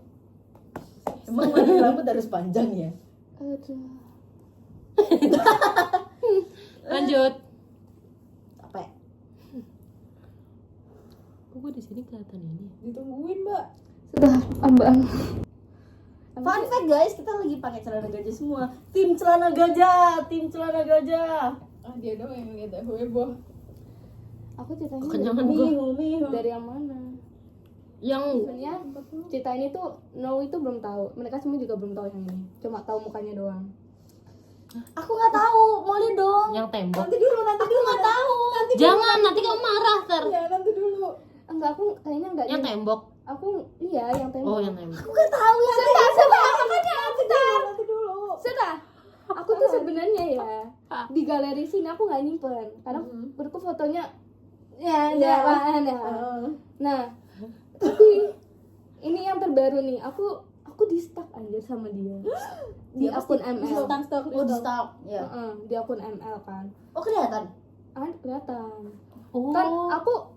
Emang warna rambut harus panjang ya? Aduh. Lanjut. Capek. Kok gue di sini kelihatan ini? Ditungguin, Mbak. Sudah ambang. Fun fact guys, kita lagi pakai celana gajah semua. Tim celana gajah. Ah, dia doang yang ngeliat aku heboh. Aku ceritanya Kekenyangan gue. Mihu. dari yang mana? Yang Sebenarnya cerita ini tuh No itu belum tahu. Mereka semua juga belum tahu yang ini. Cuma tahu mukanya doang. Aku nggak tahu, mau lihat dong. yang tembok. Nanti dulu nggak tahu. Jangan nanti kamu marah ter. Ya, nanti dulu. Enggak, aku kayaknya enggak. Yang tembok. Aku iya yang tembok. Oh yang tembok. Aku nggak tahu ya. Nanti dulu. Sudah. Aku tuh sebenarnya ya di galeri sini aku nggak nyimpen karena menurutku fotonya ya. Nah, tapi ini yang terbaru nih. Aku di stuck anjir sama dia di Dia akun pasti ML. Oh, di stop. Ya. Di akun ML kan. Oh, kelihatan. kelihatan. Oh. Kan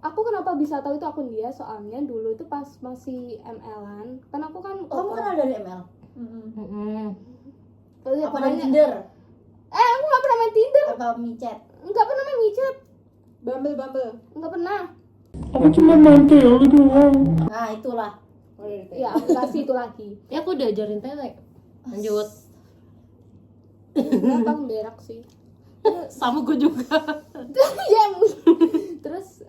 aku kenapa bisa tahu itu akun dia, soalnya dulu itu pas masih ML-an kan aku kan Kamu kenal dari ML? Mm-mm. Apa dari pokoknya Tinder? aku nggak pernah main Tinder, Atau micet? nggak pernah main WeChat, Bumble nggak pernah. Aku cuma main teori doang. Nah itulah. Ya aplikasi itu lagi. Ya aku diajarin tele. Lanjut. Gampang berak sih. Sama gue juga. Ya terus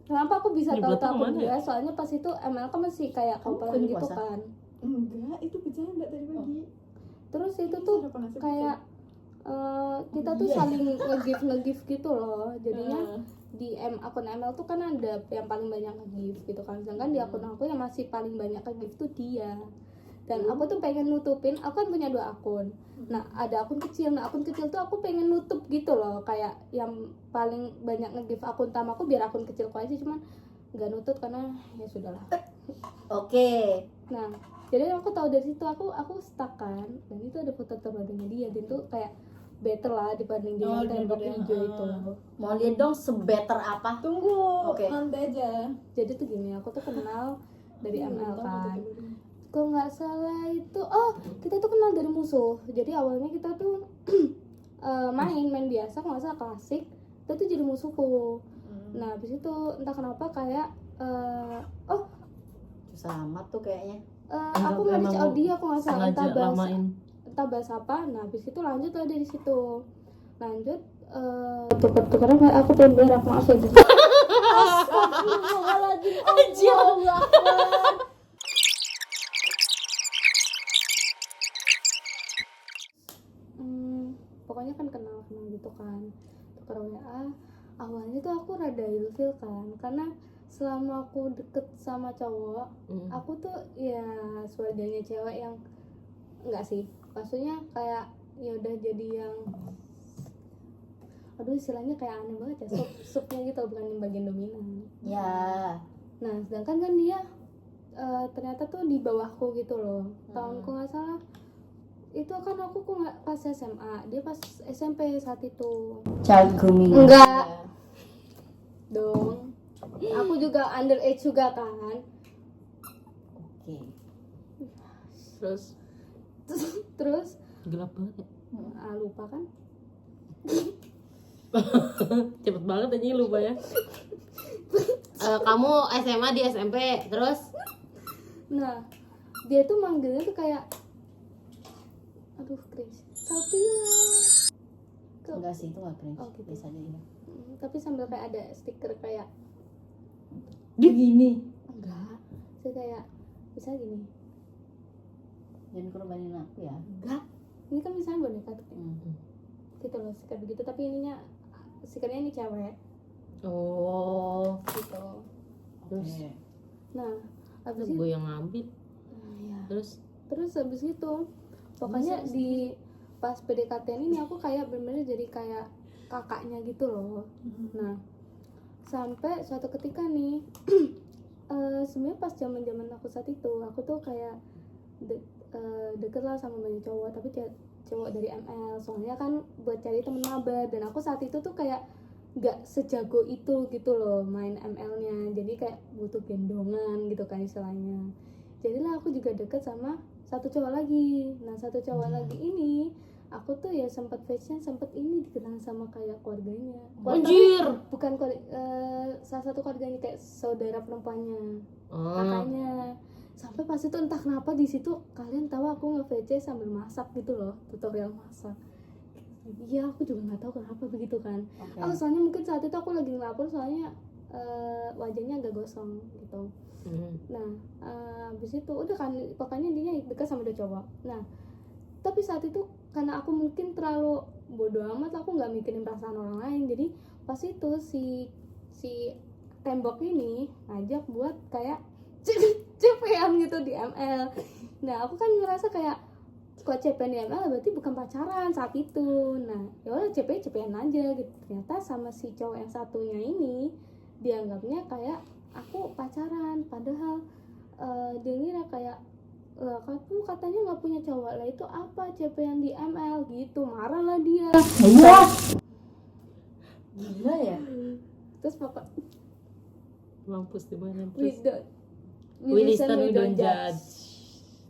kenapa aku bisa Ini tahu Batu akun kemana dia, soalnya pas itu ML kan masih kayak Kamu komplain bukan gitu puasa? kan. enggak, itu bercanda tadi pagi. Terus itu tuh Sarapan nasi kayak kita tuh saling nge-give gitu loh. Jadinya di akun ML tuh kan ada yang paling banyak nge-give gitu kan. Sedangkan di akun aku yang masih paling banyak nge-give tuh dia. Dan aku tuh pengen nutupin, aku kan punya 2 akun. Nah, ada akun kecil. Nah, akun kecil tuh aku pengen nutup gitu loh. Kayak yang paling banyak nge-give akun utamaku biar akun kecilku aja, cuman nggak nutup karena ya sudahlah. Oke. Nah, jadi aku tahu dari situ aku stuck kan, dan itu ada foto terbarunya dia, dan itu kayak better lah dibanding dia yang tembok hijau itu. Mau lihat dong sebetter apa? Tunggu, Oke. nanti aja. Jadi tuh gini, aku tuh kenal dari ML Tahu kan. foto terbaru. Kalau nggak salah itu, kita tuh kenal dari musuh. Jadi awalnya kita tuh main biasa, kalau nggak salah klasik, kita tuh jadi musuhku. Nah, habis itu entah kenapa kayak Susah amat tuh kayaknya. aku nggak di COD, aku nggak salah Sengaja lamain. entah bahas apa. Nah, habis itu lanjut lah dari situ. Lanjut tuker-tukeran aku pengen berak, maaf ya. Astagfirullahaladzim. Allahu Akbar. Pokoknya kan kenal gitu kan, tuker WA. Awalnya tuh aku rada ilfil kan, karena selama aku deket sama cowok, aku tuh ya sewajarnya cewek yang enggak sih, maksudnya kayak ya udah jadi yang aduh istilahnya kayak aneh banget ya, supnya gitu, bukan yang bagian dominan. Ya. Nah, sedangkan kan dia ternyata tuh di bawahku gitu loh. Tahunku nggak salah itu kan aku kok nggak pas SMA, dia pas SMP saat itu. Child grooming. Enggak dong, aku juga underage juga kan. Oke. Terus Gelap banget ya. lupa kan. Cepet banget aja lupa ya. Kamu SMA di SMP terus? Nah, dia tuh manggilnya tuh kayak aduh cringe, Kapila. Enggak sih, itu enggak cringe. Oh, gitu. Biasa aja. Tapi sambil kayak ada stiker kayak Begini. enggak, saya kayak bisa gini. Jangan korbanin aku ya. Enggak, ini kan misalnya boneka tuh gitu loh, stiker begitu, tapi ininya stikernya ini cewek Oh, gitu. terus Oke. Nah, abis itu gue yang ngambil. ya. Terus Habis itu pokoknya di pas PDKT ini aku kayak bener-bener jadi kayak kakaknya gitu loh. Nah, sampai suatu ketika nih sebenarnya pas zaman aku saat itu, aku tuh kayak deket lah sama banyak cowok, tapi cowok dari ML, soalnya kan buat cari temen mabar, dan aku saat itu tuh kayak gak sejago itu gitu loh main ML-nya, jadi kayak butuh gendongan gitu kan istilahnya. Jadilah aku juga deket sama satu cowok lagi. Nah, satu cowok lagi ini aku tuh ya sempat ini dikenal sama kayak keluarganya. Anjir. Bukan salah satu keluarganya, kayak saudara perempuannya, Oh. kakaknya. Sampai pas itu entah kenapa di situ kalian tahu aku nge-VC sambil masak gitu loh, tutorial masak. Iya, aku juga nggak tahu kenapa begitu kan. Oke. Soalnya mungkin saat itu aku lagi ngelapor, soalnya wajahnya agak gosong gitu. Nah, habis itu udah kan, pokoknya dia dekat sama dia cowok. Nah, tapi saat itu karena aku mungkin terlalu bodoh amat, aku nggak mikirin perasaan orang lain. Jadi pas itu si tembok ini ngajak buat kayak cepean gitu di ML. Nah, aku kan ngerasa kayak kalau cepean di ML berarti bukan pacaran saat itu. Nah, ya udah cepean aja gitu. Ternyata sama si cowok yang satunya ini dianggapnya kayak aku pacaran, padahal dia ngira kayak kamu katanya nggak punya cowok, lah itu apa cepean di ML gitu. Marah lah dia. Iya. Gila ya. terus pokok Mampus di mana we terus? don't We listen, we don't judge.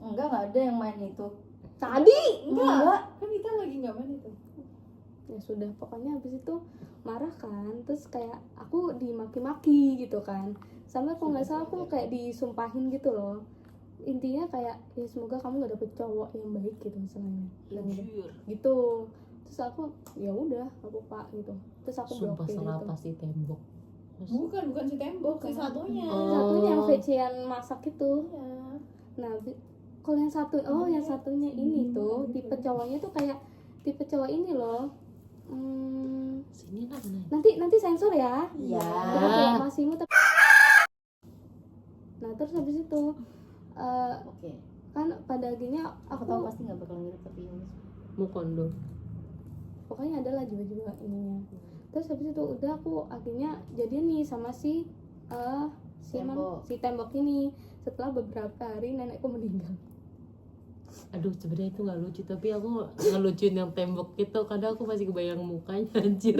Enggak ada yang main itu. tadi Enggak. Kan kita lagi nggak main itu. ya sudah pokoknya habis itu marah kan, terus kayak aku dimaki-maki gitu kan, sampai kalau nggak salah aku kayak disumpahin gitu loh, intinya kayak ya semoga kamu nggak dapet cowok yang baik gitu misalnya gitu. Terus aku ya udah aku pak gitu, terus aku Sumpah blokir salah gitu. pasti tembok. Bukan si tembok, si satunya. Satunya yang VC-an masak itu. Iya. Nah kalau yang satu yang satunya ini tuh tipe cowoknya tuh kayak tipe cowok ini loh. Sini lah mana? Nanti sensor ya. Iya. Kita kayak masihmu tapi. Nah terus habis itu Oke. kan pada akhirnya Aku tahu pasti nggak bakal ngirit tapi ya wis. Mukondo. pokoknya adalah jiwa-jiwa ininya. Terus habis itu udah aku akhirnya jadian nih sama si Tembok. si tembok ini. Setelah beberapa hari nenekku meninggal. Aduh sebenarnya itu nggak lucu, tapi aku ngelucuin yang tembok itu. Kadang aku masih kebayang mukanya anjir.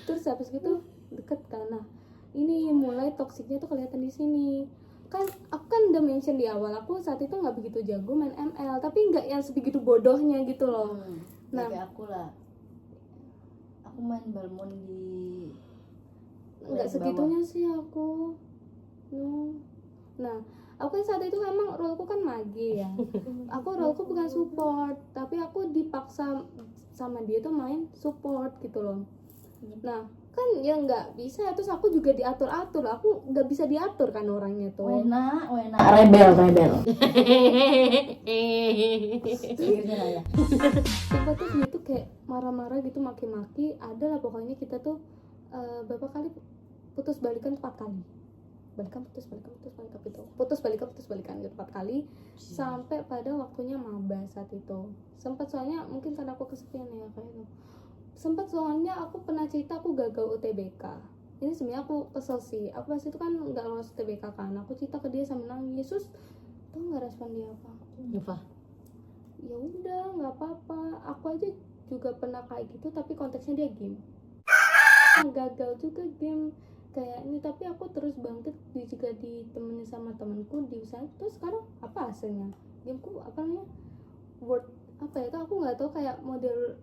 Terus habis gitu deket kan. Nah ini mulai toksiknya tuh kelihatan di sini. Kan aku kan udah mention di awal aku saat itu nggak begitu jago main ML, tapi nggak yang sebegitu bodohnya gitu loh. Nah. Kayak aku lah. Aku main Balmond di Nggak bawah. segitunya sih aku. No. Nah aku kan saat itu emang roleku kan mage ya. Aku roleku bukan support, tapi aku dipaksa sama dia tuh main support gitu loh. Nah kan ya nggak bisa, terus aku juga diatur-atur, aku nggak bisa diatur kan orangnya tuh. Wena rebel. Akhirnya lah ya. Tiba tuh dia tuh kayak marah-marah gitu, maki-maki. Ada lah pokoknya kita tuh berapa kali putus balikan 4 kali. Putus balikan gitu 4 kali sampai pada waktunya maba saat itu. Sempat soalnya mungkin karena aku kesepian ya kayaknya. Sempat soalnya aku pernah cerita aku gagal UTBK. Ini sebenarnya aku kesel sih. Aku pas itu kan nggak lolos UTBK kan. Aku cerita ke dia sambil nangis. Terus tuh nggak respon dia apa. Apa? Ya udah nggak apa-apa. Aku aja juga pernah kayak gitu tapi konteksnya dia game. Gagal juga game kayak ini, tapi aku terus bangkit juga ditemenin sama temanku di usaha. Terus sekarang apa hasilnya? Gameku apa namanya? Word apa ya? Itu aku nggak tahu, kayak model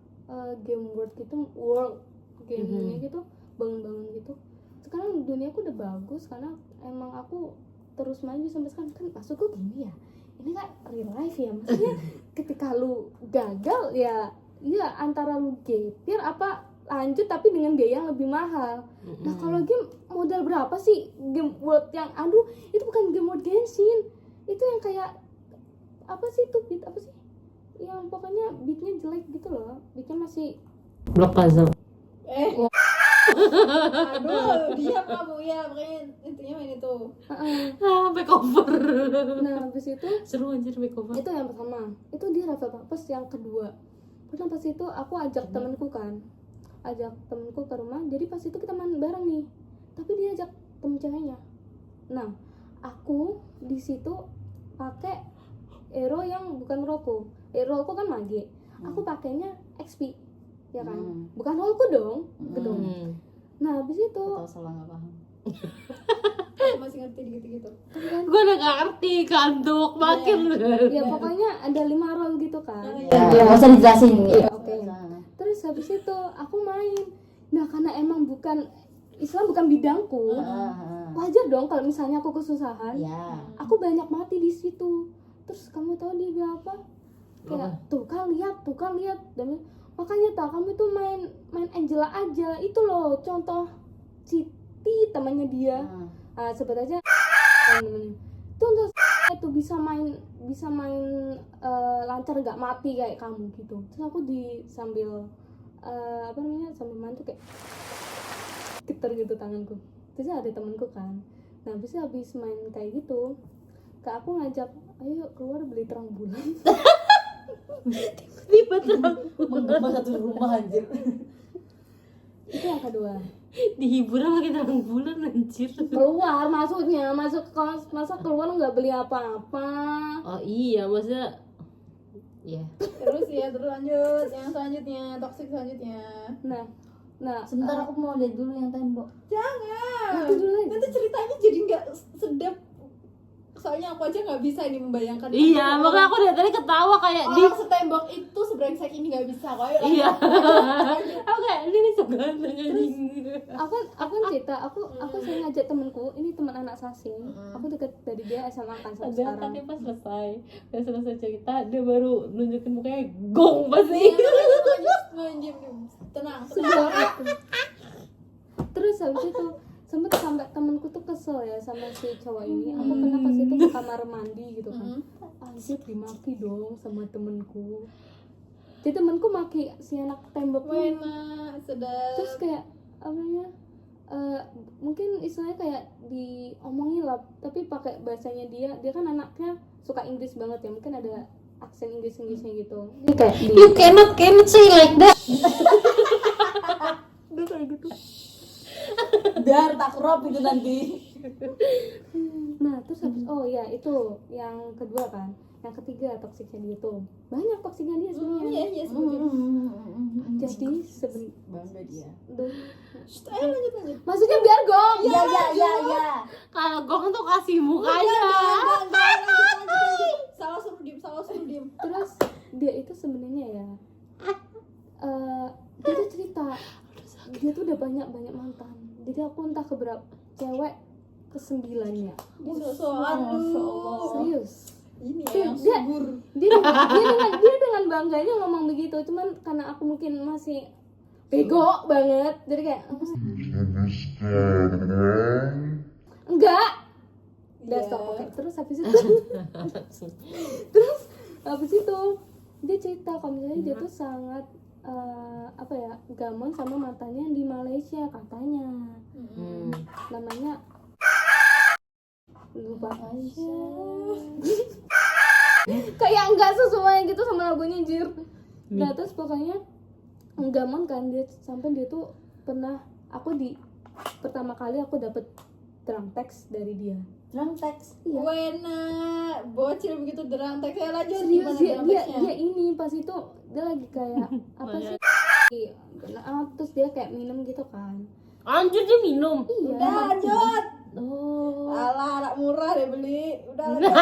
game world gitu, world gamenya gitu, bangun-bangun gitu. Sekarang duniaku udah bagus karena emang aku terus maju sampai sekarang. Kan maksudku gini ya, ini kan real life ya, maksudnya ketika lu gagal ya antara lu gapir apa lanjut tapi dengan biaya yang lebih mahal. Nah kalau game modal berapa sih game world yang itu bukan game world Genshin, itu yang kayak apa sih itu beat apa sih yang pokoknya beatnya jelek gitu loh, beatnya masih Blok puzzle. Aduh, diam kamu ya. Pokoknya intinya main itu. Makeover. nah habis itu Seru anjir makeover. itu yang pertama, itu dia level pas yang kedua. Pernah pas itu aku ajak temenku ke rumah, jadi pas itu kita main bareng nih, tapi dia ajak temen ceweknya. Nah aku di situ pakai hero yang bukan rolku kan mage, aku pakainya XP ya kan, bukan rolku dong gitu. Nah habis itu Tahu salah nggak paham. Aku masih ngerti gitu-gitu. Gue udah gak ngerti, kantuk makin. ya pokoknya ada 5 role gitu kan. Ya, nggak usah dijelasin. Oke. Terus habis itu aku main. Nah karena emang Islam bukan bidangku, wajar dong kalau misalnya aku kesusahan. Ya. Aku banyak mati di situ. Terus kamu tahu dia bilang apa? Kayak tuh kan lihat. Dan makanya kamu tuh main Angela aja. Itu loh contoh Siti temannya dia. Sebut aja namanya. Tuh untuk itu bisa main lancar gak mati kayak kamu gitu. Terus aku sambil sambil main tuh kayak getar gitu tanganku. Terus ada temanku kan. Nah habis main kayak gitu, Kak aku ngajak, ayo keluar beli terang bulan. Tiba terang Menggema satu rumah anjir. Itu yang kedua. dihibur sama kita terang bulan anjir. Keluar maksudnya, masuk kelas, masa keluar nggak beli apa-apa. Oh iya, maksudnya ya. Terus lanjut yang selanjutnya, toxic selanjutnya. Nah Nah, Sebentar aku mau lihat dulu yang tembok. Jangan. itu dulu aja. Nanti ceritanya jadi nggak sedap. Soalnya aku aja nggak bisa ini membayangkan. Iya, makanya aku dari tadi ketawa kayak di Orang setembok itu sebrengsek ini nggak bisa kok. Ayo, iya. lanjut. Aku kayak ini seganteng anjing. aku cerita aku sering ngajak temenku, ini teman anak Sasing, aku deket dari dia SMA kan sampai Ada kan sekarang. dia pas selesai cerita dia baru nunjukin mukanya gong pasti. Diam. Tenang. Sebelum itu. Terus habis itu sempet sampai temenku tuh kesel ya sama si cowok ini. Aku pernah pas itu ke kamar mandi gitu kan. Anjir dimaki dong sama temenku. Jadi temenku maki si anak tembok ini. Wena, sedap. Terus kayak apa namanya? Mungkin istilahnya kayak diomongin lah, tapi pakai bahasanya dia kan anaknya suka Inggris banget ya, mungkin ada aksen Inggrisnya gitu. Dia kayak You cannot say like that. dia kayak gitu. Biar tak crop itu nanti. Nah terus habis itu yang kedua kan, yang ketiga toksiknya dia tuh banyak toksiknya dia sebenarnya. Iya, sebutin. Jadi Bangga dia. Ayo lanjut. maksudnya biar gong. Ya. Kalau gong tuh kasih mukanya. Lanjut. Salah suruh diem. Terus dia itu sebenarnya ya dia tuh cerita dia tuh udah banyak mantan. Jadi aku entah keberapa cewek ke-9-nya. Serius. Ini Tuh, yang dia- subur. Dia dengan bangganya ngomong begitu, cuman karena aku mungkin masih bego banget, jadi kayak enggak. Udah Iya. stop oke. Terus habis itu dia cerita kalau misalnya dia tuh sangat gamon sama mantannya yang di Malaysia katanya. Namanya lupa kayak enggak sesuai gitu sama lagunya jir. Nah terus pokoknya gamon kan dia sampai dia tuh pernah pertama kali aku dapet drum text dari dia. Drum text. Iya. Wena, bocil begitu derang teks. Saya lanjut Serius gimana dia, drum dia, teksnya? dia ini pas itu dia lagi kayak apa sih? Terus dia kayak minum gitu kan. Anjir dia minum. Iya. Udah lanjut. Oh. Alah, anak murah deh beli. Udah lanjut.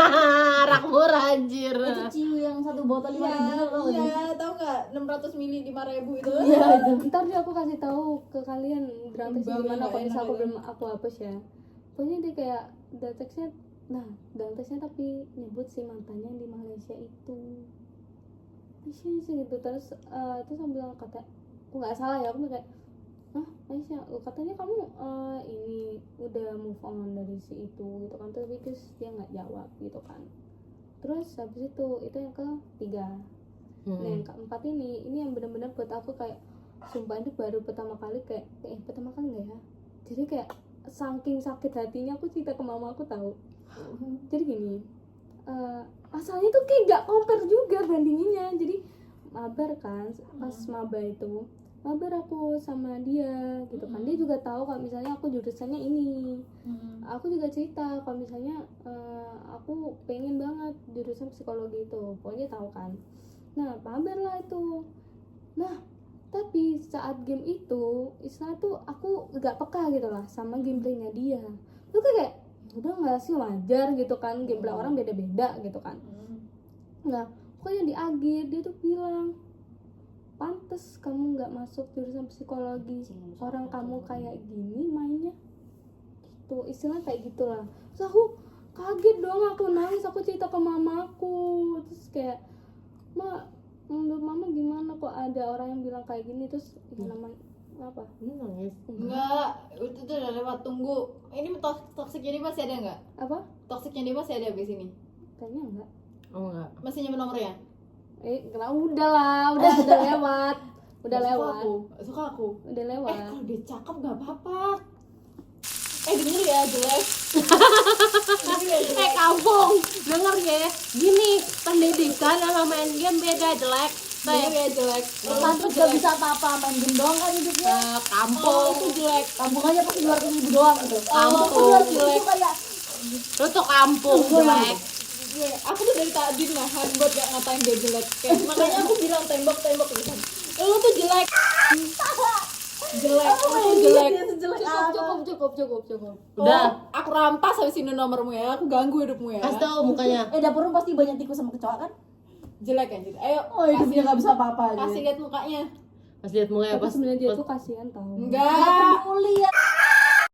Rak murah anjir. Itu ciu yang satu botol 5.000 tau gak sih? Iya, tahu nggak 600 mili 5.000 itu? Iya itu. Ntar deh aku kasih tahu ke kalian drum text Bang, gimana nggak kalau misal enak aku itu. belum aku hapus ya. Pokoknya dia kayak drum textnya, drum textnya tapi nyebut si mantannya yang di Malaysia itu. Aisyah sih gitu terus aku bilang kata aku nggak salah ya, aku bilang kayak Aisyah katanya kamu ini udah move on dari si itu gitu kan, terus dia nggak jawab gitu kan. Terus habis itu yang ketiga. Nah yang keempat ini yang benar-benar buat aku kayak sumpah ini baru pertama kali kayak pertama kali nggak ya, jadi kayak saking sakit hatinya aku cerita ke mama aku tahu. Jadi gini, masalahnya tuh kayak gak compare juga bandinginnya. Jadi mabar kan, pas mabar aku sama dia gitu kan, dia juga tahu kalau misalnya aku jurusannya ini. Aku juga cerita kalau misalnya aku pengen banget jurusan psikologi itu, pokoknya tahu kan. Nah mabar lah itu. Nah tapi saat game itu istilah tuh aku gak peka gitu lah sama gameplaynya dia. Itu kayak udah nggak sih wajar gitu kan, gameplay orang beda-beda gitu kan. Nah pokoknya di akhir dia tuh bilang pantes kamu nggak masuk jurusan psikologi, orang kamu kayak gini mainnya gitu, istilah kayak gitulah. Terus aku kaget dong, aku nangis, aku cerita ke mamaku. Terus kayak menurut mama gimana kok ada orang yang bilang kayak gini. Terus namanya apa? Nangis. Enggak, itu tuh udah lewat, tunggu. Ini toksiknya dia masih ada nggak? Apa? Toksiknya dia masih ada di sini. Kayaknya enggak. Oh enggak. Masih nyimpen nomornya? Kenapa udah lah, udah lewat. Udah lewat. Suka aku. Udah lewat. Kalau dia cakep nggak apa-apa. Denger ya jelek. Kampung, denger ya. Gini, pendidikan sama main game beda, jelek. Denger ya jelek. Pantes gak bisa apa-apa, main game doang kan hidupnya. Kampung Itu jelek. Kampung aja pasti 200.000 doang gitu. Kampung. Itu kayak Lu tuh kampung, jelek. Aku tuh dari tadi nahan buat gak ngatain dia jelek. Kayak makanya aku bilang tembok gitu kan. Lu tuh jelek. jelek, lu tuh jelek. Dia sejelek apa? Cukup. Udah. Oh, aku rampas habis ini nomormu ya, aku ganggu hidupmu ya. Kasih tau mukanya. Dapurmu pasti banyak tikus sama kecoa kan? Jelek anjir. Ayo, Oh, hidupnya gak bisa apa-apa aja. kasih lihat mukanya. Pas lihat mukanya Tapi pas sebenarnya dia tuh kasihan tau. Enggak. peduli ya.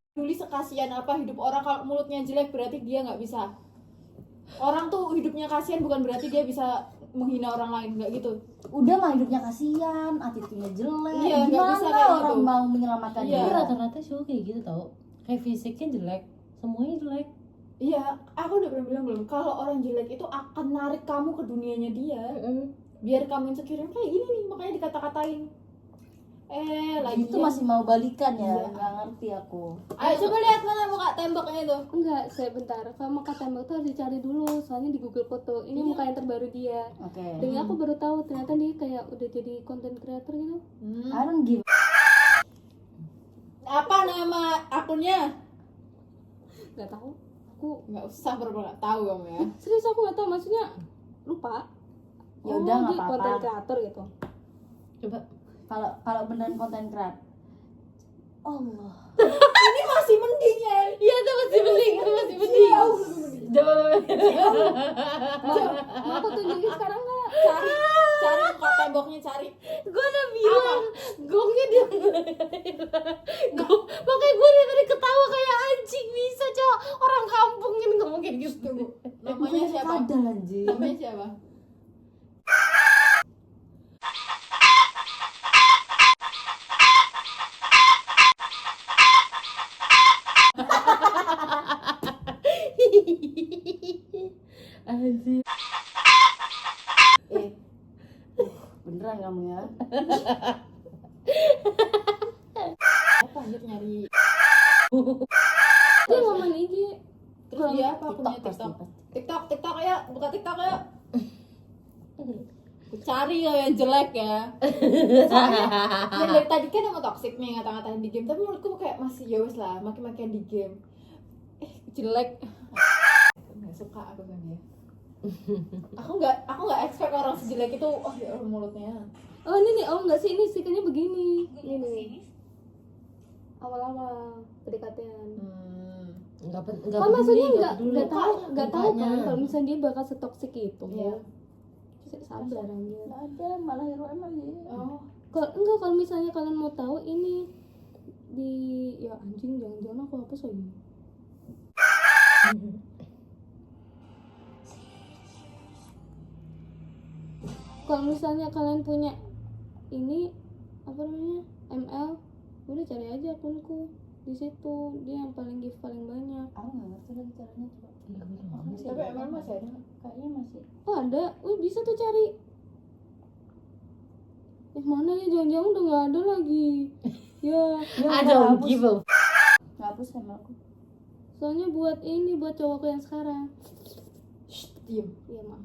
Peduli sekasian apa hidup orang, kalau mulutnya jelek berarti dia nggak bisa. Orang tuh hidupnya kasihan bukan berarti dia bisa menghina orang lain, nggak gitu. Udah mah hidupnya kasihan, attitude-nya jelek. Iya, nggak Gimana bisa kayak orang gitu. mau menyelamatkan Iya. Tapi dia? rata-rata cowok kayak gitu tau. Kayak fisiknya jelek, semuanya jelek. Iya, aku udah pernah bilang belum, kalau orang jelek itu akan narik kamu ke dunianya dia. Biar kamu insecure kayak gini nih, makanya dikata-katain. Lagi Itu masih mau balikan ya? Iya. Nggak ngerti aku. Ayo coba lihat mana muka temboknya itu. Enggak, saya bentar. Kalau muka tembok tuh harus dicari dulu, soalnya di Google Foto. Ini muka yang terbaru dia. Oke. Dan aku baru tahu ternyata dia kayak udah jadi content creator gitu. I don't give. Apa nama akunnya? Nggak tahu. Aku Nggak usah pura-pura nggak tahu kamu ya. serius aku nggak tahu, maksudnya lupa. Ya udah, nggak dia apa-apa. content creator gitu. Coba. Kalau beneran konten kreator. Allah. Ini masih mending ya. Iya itu masih penting, itu masih penting. Coba. Mau aku tunjukin sekarang nggak? Cari muka temboknya, cari. Gue udah bilang, gongnya dia. Makanya gue dari tadi ketawa kayak anjing, bisa cowok orang kampung ini ngomong kayak gitu. Namanya siapa? Kadal anjing. Namanya siapa? Anjing. Beneran kamu ya? Apa anjir nyari? Dia ngomong IG. Terus dia apa punya pasti, TikTok? pasti. TikTok ya, buka TikTok ya. Cari yang jelek ya. Soalnya yang dari tadi kan emang toxic nih ngata-ngatain di game, tapi menurutku kayak masih ya wes lah, maki-makian di game. Jelek. Nggak suka aku kan ya. Aku nggak expect orang sejelek itu. Oh ya Allah, mulutnya. Oh ini nih, oh enggak sih, ini stikernya begini. Ini nih. Awal-awal PDKT-an. Enggak Kan maksudnya peduli. nggak tahu kan Mukanya. kalau misalnya dia bakal setoksik itu. Iya. Sabar anjir. Nggak ada, malah heroin lagi. Oh, Kalau misalnya kalian mau tahu ini di ya anjing, jangan-jangan aku hapus lagi. Kalau misalnya kalian punya ini apa namanya ML, udah cari aja akunku di situ, dia yang paling gift paling banyak. Aku nggak ngerti lagi caranya coba. tapi emang masih ada. Kayaknya masih. Oh ada, bisa tuh cari. Mana ya, jangan-jangan udah nggak ada lagi. Ya, I don't give a Ngapus sama aku. soalnya buat ini, buat cowokku yang sekarang. Diem. Iya maaf.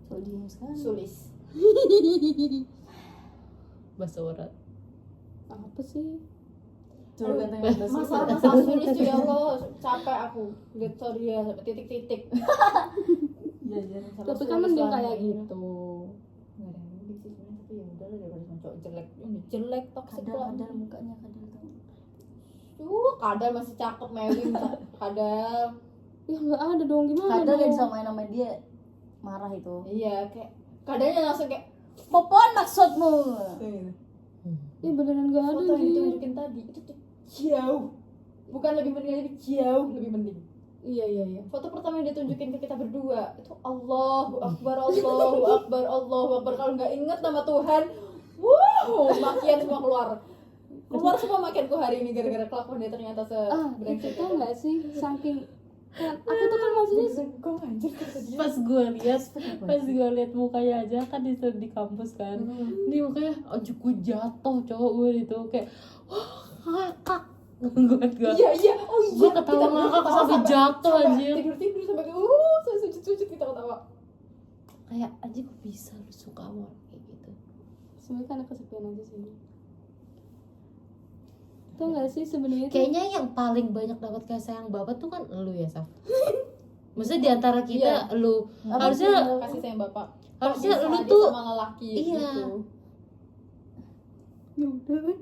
Soal dia yang sekarang. Sulis. bahasa urat. Apa sih? Coba ganteng yang udah Masalah sulis tuh ya Allah, capek aku. Lihat sorry ya sampai titik-titik. Iya, iya. Tapi kan mending kayak gitu. Nggak ada yang lebih sih sebenarnya, tapi ya udah lah daripada sama cowok jelek. Ini jelek toxic Kadal banget. mukanya kadal tahu. Kadal masih cakep Mewin. Kadal. Ya nggak ada dong, gimana Kadal dong? yang disamain sama dia marah itu. Iya, kayak kadalnya langsung kayak Popon maksudmu. Ya beneran nggak ada foto yang nih. ditunjukin tadi itu tuh jauh. Bukan lebih mending, tapi jauh lebih mending. Iya. Foto pertama yang ditunjukin ke kita berdua itu Allahu Akbar, Allahu Akbar, Allahu Akbar. Kalau nggak inget nama Tuhan, makian semua keluar semua makianku hari ini gara-gara kelakuan dia ternyata Itu brengsek tau nggak sih, saking kan aku tuh kan maksudnya kok anjir kata dia. Pas gue lihat mukanya aja kan di kampus kan. Ini mukanya anjir gue jatuh cowok gue itu kayak ngakak. Gue Iya, oh iya. Gue ketawa ngakak sampai jatuh anjir. Tidur sampai saya sujud kita ketawa. Kayak anjir kok bisa lu suka sama orang kayak gitu. sebenarnya karena kesepian aja sih. Tau nggak sih sebenarnya tuh Kayaknya yang paling banyak dapat kasih sayang bapak tuh kan elu ya, Saf. Maksudnya di antara kita elu. Harusnya Kasih sayang bapak. harusnya Bisa lu dia tuh sama lelaki iya. gitu. ya udah kan.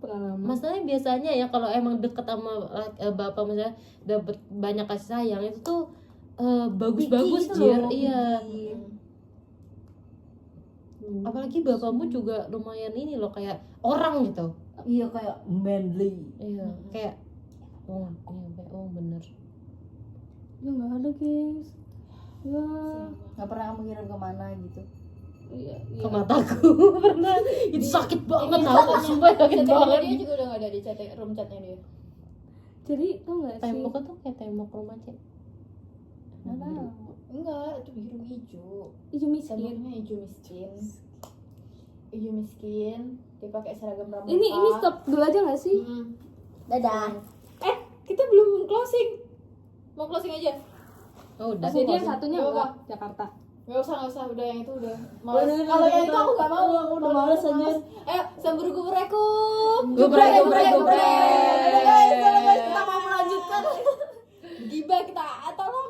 pengalaman. Masalahnya biasanya ya kalau emang deket sama bapak misalnya dapet banyak kasih sayang itu tuh bagus-bagus Picky gitu Jir. loh, Iya. picky. Apalagi bapakmu juga lumayan ini loh kayak orang gitu. Iya kayak manly. Iya, kayak oh, iya, kayak oh bener. Ya nggak ada guys. Ya. Nggak pernah kamu kirim kemana gitu. Iya. Ke mataku pernah. Itu sakit banget tau, sumpah sakit Chatnya banget. dia juga udah gak ada di chat room chatnya dia. Jadi tau nggak sih? Temboknya tuh kayak tembok rumah Cek. Nggak tahu. Enggak, itu biru hijau. Hijau miskin. Temboknya hijau miskin. Hijau miskin, dia pakai seragam pramuka. Ini stop dulu aja nggak sih? Dadah. Kita belum closing. Mau closing aja? Oh, udah. Jadi yang satunya Gak enggak Jakarta. Gak usah, udah yang itu udah. Udah, Kalau yang itu aku gak mau. Aku udah males aja. Ayo, sambur gupreku. Guprek. Udah guys, kita mau melanjutkan. Gibah kita, tolong.